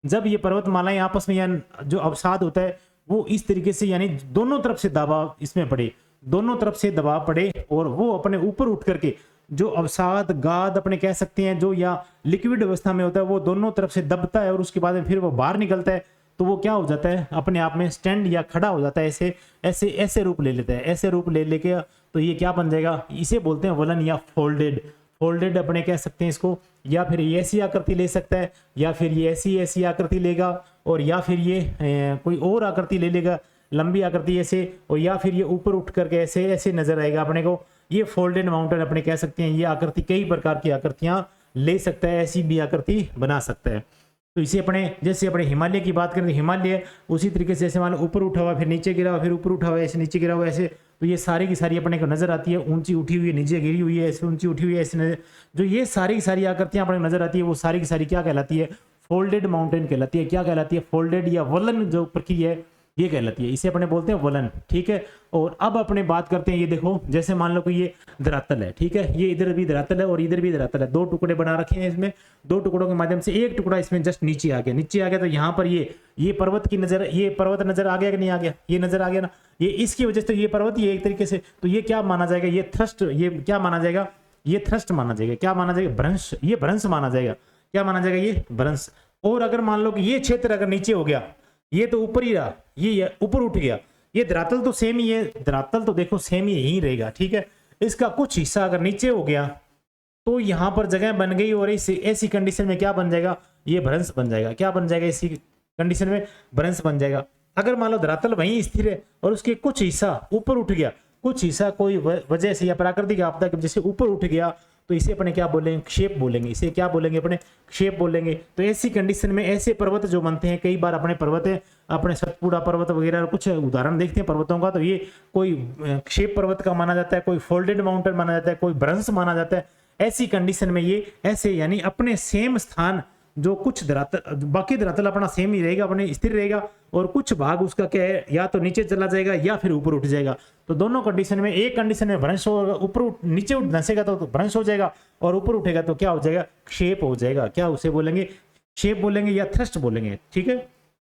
जब ये पर्वतमालाएं आपस में या जो अवसाद होता है वो इस तरीके से, यानी दोनों तरफ से दबाव इसमें पड़े, दोनों तरफ से दबाव पड़े, और वो अपने ऊपर उठ करके जो अवसाद गाद अपने कह सकते हैं जो या लिक्विड अवस्था में होता है, वो दोनों तरफ से दबता है और उसके बाद में फिर वो बाहर निकलता है, तो वो क्या हो जाता है, अपने आप में स्टैंड या खड़ा हो जाता है, ऐसे ऐसे ऐसे रूप ले लेता है, ऐसे रूप ले लेके तो ये क्या बन जाएगा, इसे बोलते हैं वलन या फोल्डेड। फोल्डेड अपने कह सकते हैं इसको, या फिर ये ऐसी आकृति ले सकता है, या फिर ये ऐसी आकृति लेगा, और या फिर ये कोई और आकृति ले लेगा, लंबी आकृति ऐसे, और या फिर ये ऊपर उठ करके ऐसे ऐसे नजर आएगा अपने को। ये फोल्डेड माउंटेन अपने कह सकते हैं, ये आकृति कई प्रकार की आकृतियां ले सकता है, ऐसी भी आकृति बना सकता है। तो इसे अपने जैसे अपने हिमालय की बात करें, हिमालय उसी तरीके से, जैसे मान लो ऊपर उठा हुआ, फिर नीचे गिरा हुआ, फिर ऊपर उठा हुआ, ऐसे नीचे गिरा हुआ, ऐसे, तो ये सारी की सारी अपने को नजर आती है, ऊंची उठी हुई है, नीचे गिरी हुई है, ऐसे ऊंची उठी हुई है, ऐसे जो ये सारी की सारी आकृतियां अपने नजर आती है, वो सारी की सारी क्या कहलाती है, फोल्डेड माउंटेन कहलाती है। क्या कहलाती है, फोल्डेड या वलन जो प्रक्रिया है ये कहलाती है, इसे अपने बोलते हैं वलन। ठीक है, और अब अपने बात करते हैं, ये देखो जैसे मान लो कि ये धरातल है, ठीक है, ये इधर भी धरातल है और इधर भी धरातल है, दो टुकड़े बना रखे हैं इसमें, दो टुकड़ों के माध्यम से एक टुकड़ा इसमें जस्ट नीचे आ गया, नीचे आ गया, तो यहाँ पर ये पर्वत की नजर, ये पर्वत नजर आ गया कि नहीं आ गया, ये नजर आ गया ना, ये इसकी वजह से ये पर्वत, ये एक तरीके से, तो ये क्या माना जाएगा, ये थ्रस्ट, ये क्या माना जाएगा, ये थ्रस्ट माना जाएगा, क्या माना जाएगा, भ्रंश, ये भ्रंश माना जाएगा, क्या माना जाएगा, ये भ्रंश। और अगर मान लो कि ये क्षेत्र अगर नीचे हो गया, ये तो ऊपर ही रहा, ये ऊपर उठ गया, ये धरातल तो सेम ही है, धरातल तो देखो सेम ही यही रहेगा, ठीक है, इसका कुछ हिस्सा अगर नीचे हो गया तो यहां पर जगह बन गई, और ऐसी कंडीशन में क्या बन जाएगा, ये भ्रंश बन जाएगा, क्या बन जाएगा, ऐसी कंडीशन में भ्रंश बन जाएगा। अगर मान लो धरातल वहीं स्थिर है और उसके कुछ हिस्सा ऊपर उठ गया, कुछ हिस्सा कोई वजह से या प्राकृतिक आपदा की वजह से ऊपर उठ गया, तो इसे अपने क्या बोलेंगे, क्षेप बोलेंगे, इसे क्या बोलेंगे, अपने क्षेप बोलेंगे। तो ऐसी कंडीशन में ऐसे पर्वत जो बनते हैं, कई बार अपने पर्वत है, अपने सतपुड़ा पर्वत वगैरह कुछ उदाहरण देखते हैं पर्वतों का, तो ये कोई क्षेप पर्वत का माना जाता है, कोई फोल्डेड माउंटेन माना जाता है, कोई भ्रंश माना जाता है। ऐसी कंडीशन में ये ऐसे यानी अपने सेम स्थान, जो कुछ धरातल, बाकी धरातल अपना सेम ही रहेगा, अपने स्थिर रहेगा, और कुछ भाग उसका क्या है, या तो नीचे चला जाएगा या फिर ऊपर उठ जाएगा। तो दोनों कंडीशन में, एक कंडीशन में भ्रंश होगा, ऊपर नीचे धंसेगा तो भ्रंश हो जाएगा, और ऊपर उठेगा तो क्या हो जाएगा, क्षेप हो जाएगा। क्या उसे बोलेंगे, क्षेप बोलेंगे या थ्रस्ट बोलेंगे। ठीक है,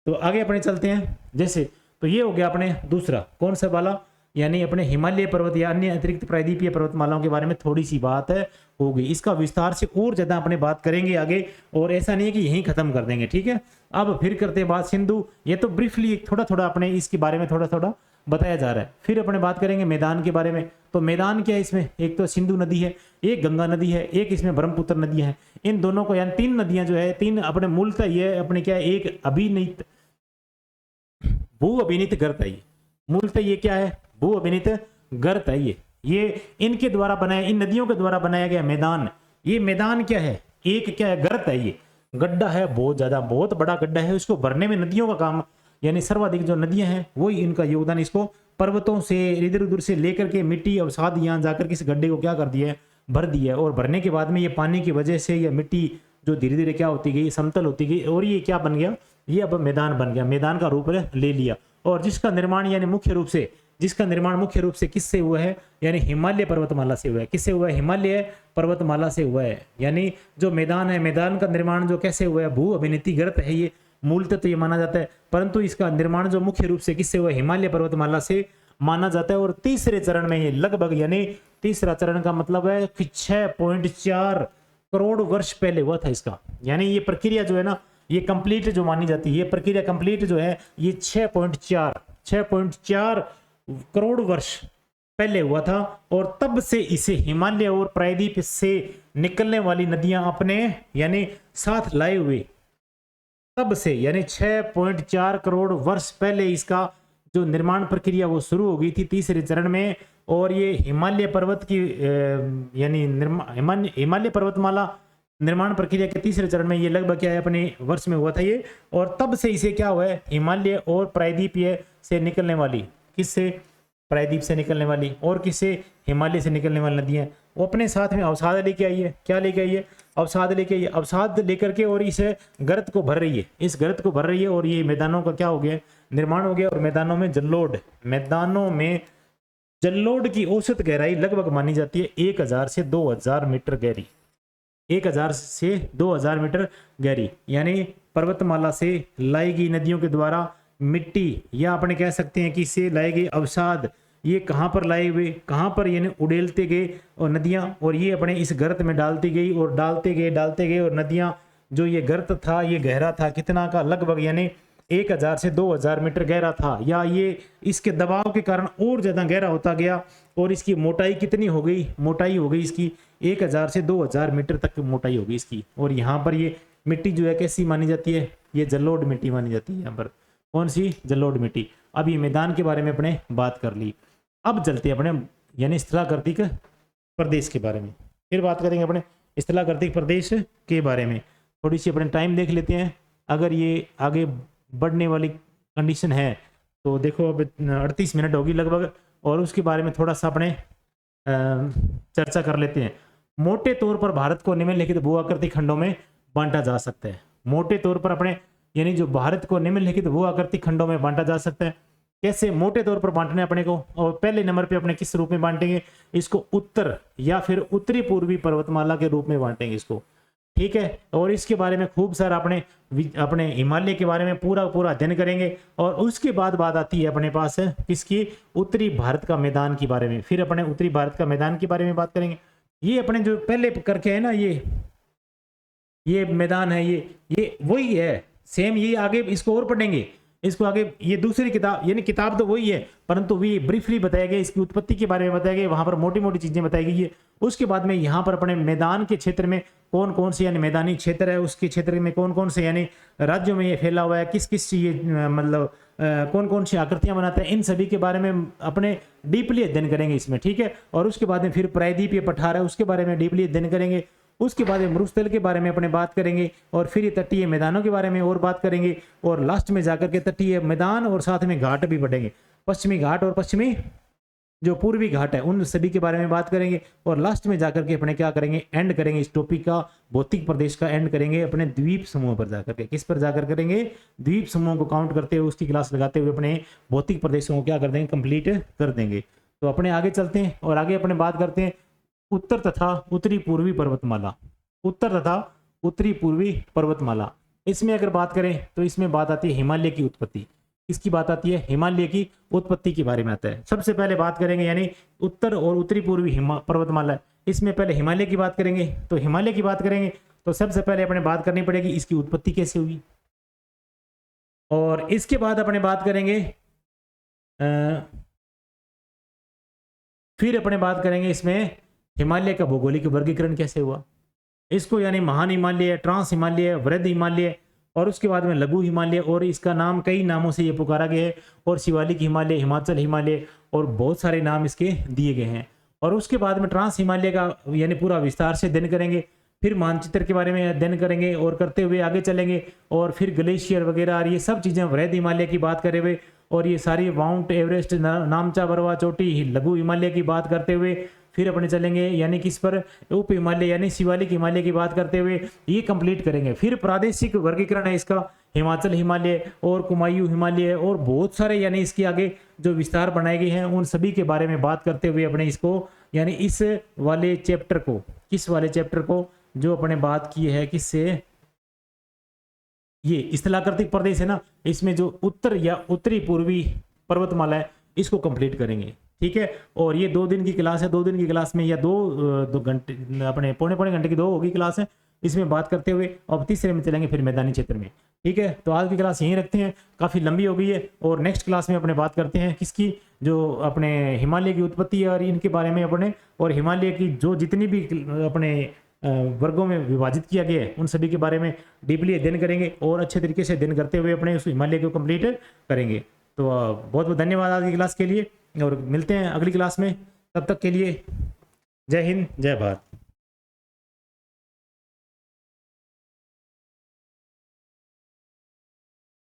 तो आगे अपने चलते हैं। जैसे तो ये हो गया अपने दूसरा कौन सा वाला, यानी अपने हिमालय पर्वत या अन्य अतिरिक्त प्रायद्वीपीय पर्वतमालाओं के बारे में थोड़ी सी बात है होगी। इसका विस्तार से और ज्यादा अपने बात करेंगे आगे, और ऐसा नहीं है कि यहीं खत्म कर देंगे, ठीक है। अब फिर करते हैं बात सिंधु। ये तो ब्रीफली थोड़ा थोड़ा अपने इसके बारे में थोड़ा थोड़ा बताया जा रहा है। फिर अपने बात करेंगे मैदान के बारे में। तो मैदान क्या है इसमें, एक तो सिंधु नदी है, एक गंगा नदी है, एक इसमें ब्रह्मपुत्र नदी है। इन दोनों को यानी तीन नदियां जो है, तीन अपने मूलतः ये अपने क्या है, एक अभिनीत भू अभिनीत गर्त है। ये मूलतः ये क्या है, भू अभिनीत गर्त है। ये इनके द्वारा बनाया, इन नदियों के द्वारा बनाया गया मैदान। ये मैदान क्या है, एक क्या है, गर्त है। ये गड्ढा है, बहुत ज्यादा बहुत बड़ा गड्ढा है। उसको भरने में नदियों का काम, यानी सर्वाधिक जो नदियां हैं वही इनका योगदान। इसको पर्वतों से इधर उधर से लेकर के मिट्टी अवसाद यहाँ जाकर के इस गड्ढे को क्या कर दिया है, भर दिया है। और भरने के बाद में ये पानी की वजह से यह मिट्टी जो धीरे धीरे क्या होती गई, समतल होती गई, और ये क्या बन गया, ये अब मैदान बन गया, मैदान का रूप ले लिया। और जिसका निर्माण यानी मुख्य रूप से, जिसका निर्माण मुख्य रूप से किससे हुआ है, यानी हिमालय पर्वतमाला से हुआ है। किससे हुआ है, हिमालय पर्वतमाला से हुआ है। यानी जो मैदान है, मैदान का निर्माण जो कैसे हुआ है, भू अभिनीति गर्त है ये मूलतः तो ये माना जाता है, परंतु इसका निर्माण जो मुख्य रूप से किससे हुआ है, हिमालय पर्वतमाला से माना जाता है। और तीसरे चरण में ये लगभग, यानी तीसरा चरण का मतलब है कि 6.4 करोड़ वर्ष पहले हुआ था इसका। यानी ये प्रक्रिया जो है ना, ये कंप्लीट जो मानी जाती है, ये प्रक्रिया कंप्लीट जो है, ये 6.4 करोड़ वर्ष पहले हुआ था। और तब से इसे हिमालय और प्रायद्वीप से निकलने वाली नदियां अपने यानी साथ लाए हुए, तब से यानी 6.4 करोड़ वर्ष पहले इसका जो निर्माण प्रक्रिया वो शुरू हो गई थी तीसरे चरण में। और ये हिमालय पर्वत की यानी हिमालय पर्वतमाला निर्माण प्रक्रिया के तीसरे चरण में ये लगभग क्या है, अपने वर्ष में हुआ था ये। और तब से इसे क्या हुआ है, हिमालय और प्रायद्वीपीय से निकलने वाली, किससे, प्रायद्वीप से निकलने वाली और किससे, हिमालय से निकलने वाली नदियां, वो अपने साथ में अवसाद लेके आई है। क्या लेके आई है, अवसाद लेके आई है। अवसाद लेकर के और इस गर्त को भर रही है, इस गर्त को भर रही है। और ये मैदानों का क्या हो गया, निर्माण हो गया। और मैदानों में जल्लोड की औसत गहराई लगभग मानी जाती है 1000 से 2000 मीटर गहरी, 1000 से 2000 मीटर गहरी। यानी पर्वतमाला से लाई गई नदियों के द्वारा मिट्टी, या अपने कह सकते हैं कि इससे लाए गए अवसाद, ये कहाँ पर लाए हुए, कहाँ पर यानी उड़ेलते गए और नदियाँ, और ये अपने इस गर्त में डालती गई और डालते गए। और नदियाँ जो ये गर्त था ये गहरा था कितना का, लगभग यानी 1000 से 2000 मीटर गहरा था। या ये इसके दबाव के कारण और ज़्यादा गहरा होता गया। और इसकी मोटाई कितनी हो गई, मोटाई हो गई इसकी 1000 से 2000 मीटर तक मोटाई होगी इसकी। और यहाँ पर ये मिट्टी जो है कैसी मानी जाती है, ये जलोढ़ मिट्टी मानी जाती है। यहाँ पर कौन सी, जलोढ़ मिट्टी। अब ये मैदान के बारे में अपने बात कर ली। अब चलते हैं अपने यानी स्थलाकृतिक प्रदेश के बारे में, फिर बात करेंगे अपने स्थलाकृतिक प्रदेश के बारे में। थोड़ी सी अपने टाइम देख लेते हैं, अगर ये आगे बढ़ने वाली कंडीशन है तो देखो अब 38 मिनट होगी लगभग। और उसके बारे में थोड़ा सा अपने चर्चा कर लेते हैं। मोटे तौर पर भारत को निम्नलिखित भू आकृति खंडों में बांटा जा सकता है। मोटे तौर पर अपने यानी जो भारत को निम्नलिखित भू आकृति खंडों में बांटा जा सकता है। कैसे मोटे तौर पर बांटने अपने को, और पहले नंबर पे अपने किस रूप में बांटेंगे इसको, उत्तर या फिर उत्तरी पूर्वी पर्वतमाला के रूप में बांटेंगे इसको, ठीक है। और इसके बारे में खूब सारा अपने हिमालय के बारे में पूरा अध्ययन करेंगे। और उसके बाद बात आती है अपने पास किसकी, उत्तरी भारत का मैदान के बारे में। फिर अपने उत्तरी भारत का मैदान के बारे में बात करेंगे। ये अपने जो पहले करके है ना, ये मैदान है, ये वही है सेम। ये आगे इसको और पढ़ेंगे, इसको आगे ये दूसरी किताब, यानी किताब तो वही है परंतु भी ब्रीफली बताया गया, इसकी उत्पत्ति के बारे में बताया गया, वहां पर मोटी मोटी चीजें बताई गई है। उसके बाद में यहाँ पर अपने मैदान के क्षेत्र में कौन कौन से यानी मैदानी क्षेत्र है, उसके क्षेत्र में कौन कौन से यानी राज्यों में ये फैला हुआ है, किस किस ये मतलब कौन कौन सी आकृतियां बनाता है, इन सभी के बारे में अपने डीपली अध्ययन करेंगे इसमें, ठीक है। और उसके बाद में फिर प्रायद्वीपीय पठार है, उसके बारे में डीपली अध्ययन करेंगे। उसके बाद मरुस्थल के बारे में अपने बात करेंगे। और फिर ये तटीय मैदानों के बारे में और बात करेंगे। और लास्ट में जाकर के तटीय मैदान और साथ में घाट भी पढ़ेंगे, पश्चिमी घाट और पश्चिमी जो पूर्वी घाट है उन सभी के बारे में बात करेंगे। और लास्ट में जाकर के अपने क्या करेंगे, एंड करेंगे इस टॉपिक का, भौतिक प्रदेश का एंड करेंगे अपने द्वीप समूह पर जाकर के। किस पर जाकर करेंगे, द्वीप समूह को काउंट करते हुए उसकी क्लास लगाते हुए अपने भौतिक प्रदेशों को क्या कर देंगे, कंप्लीट कर देंगे। तो अपने आगे चलते हैं और आगे अपने बात करते हैं उत्तर तथा उत्तरी पूर्वी पर्वतमाला। उत्तर तथा उत्तरी पूर्वी पर्वतमाला इसमें अगर बात करें तो इसमें बात आती है हिमालय की उत्पत्ति। इसकी बात आती है हिमालय की उत्पत्ति के बारे में आता है। सबसे पहले बात करेंगे यानी उत्तर और उत्तरी पूर्वी पर्वतमाला, इसमें पहले हिमालय की बात करेंगे। तो हिमालय की बात करेंगे तो सबसे पहले अपने बात करनी पड़ेगी इसकी उत्पत्ति कैसे हुई, और इसके बाद अपने बात करेंगे फिर अपने बात करेंगे इसमें हिमालय का भौगोलिक वर्गीकरण कैसे हुआ, इसको यानी महान हिमालय, ट्रांस हिमालय, वृद्ध हिमालय, और उसके बाद में लघु हिमालय, और इसका नाम कई नामों से ये पुकारा गया है, और शिवालिक हिमालय, हिमाचल हिमालय, और बहुत सारे नाम इसके दिए गए हैं। और उसके बाद में ट्रांस हिमालय का यानी पूरा विस्तार से अध्ययन करेंगे, फिर मानचित्र के बारे में अध्ययन करेंगे, और करते हुए आगे चलेंगे, और फिर ग्लेशियर वगैरह और ये सब चीज़ें वृहद हिमालय की बात करे हुए, और ये सारी माउंट एवरेस्ट, नामचा बरवा चोटी, लघु हिमालय की बात करते हुए फिर अपने चलेंगे यानी किस पर, उप हिमालय यानी शिवालिक हिमालय की बात करते हुए ये कंप्लीट करेंगे। फिर प्रादेशिक वर्गीकरण है इसका, हिमाचल हिमालय और कुमायूं हिमालय, और बहुत सारे यानी इसके आगे जो विस्तार बनाए गए हैं उन सभी के बारे में बात करते हुए अपने इसको यानी इस वाले चैप्टर को, किस वाले चैप्टर को जो अपने बात की है किससे, ये स्थलाकृतिक प्रदेश है ना, इसमें जो उत्तर या उत्तरी पूर्वी पर्वतमाला है इसको कंप्लीट करेंगे। ठीक है, और ये 2 दिन की क्लास है, 2 दिन की क्लास में या 2 घंटे अपने पौने घंटे की 2 होगी क्लास है, इसमें बात करते हुए अब तीसरे में चलेंगे फिर मैदानी क्षेत्र में। ठीक है, तो आज की क्लास यहीं रखते हैं, काफ़ी लंबी हो गई है, और नेक्स्ट क्लास में अपने बात करते हैं किसकी, जो अपने हिमालय की उत्पत्ति और इनके बारे में अपने, और हिमालय की जो जितनी भी अपने वर्गों में विभाजित किया गया है उन सभी के बारे में डीपली अध्ययन करेंगे, और अच्छे तरीके से अध्ययन करते हुए अपने उस हिमालय को कंप्लीट करेंगे। तो बहुत बहुत धन्यवाद आज की क्लास के लिए, और मिलते हैं अगली क्लास में। तब तक के लिए जय हिंद, जय भारत।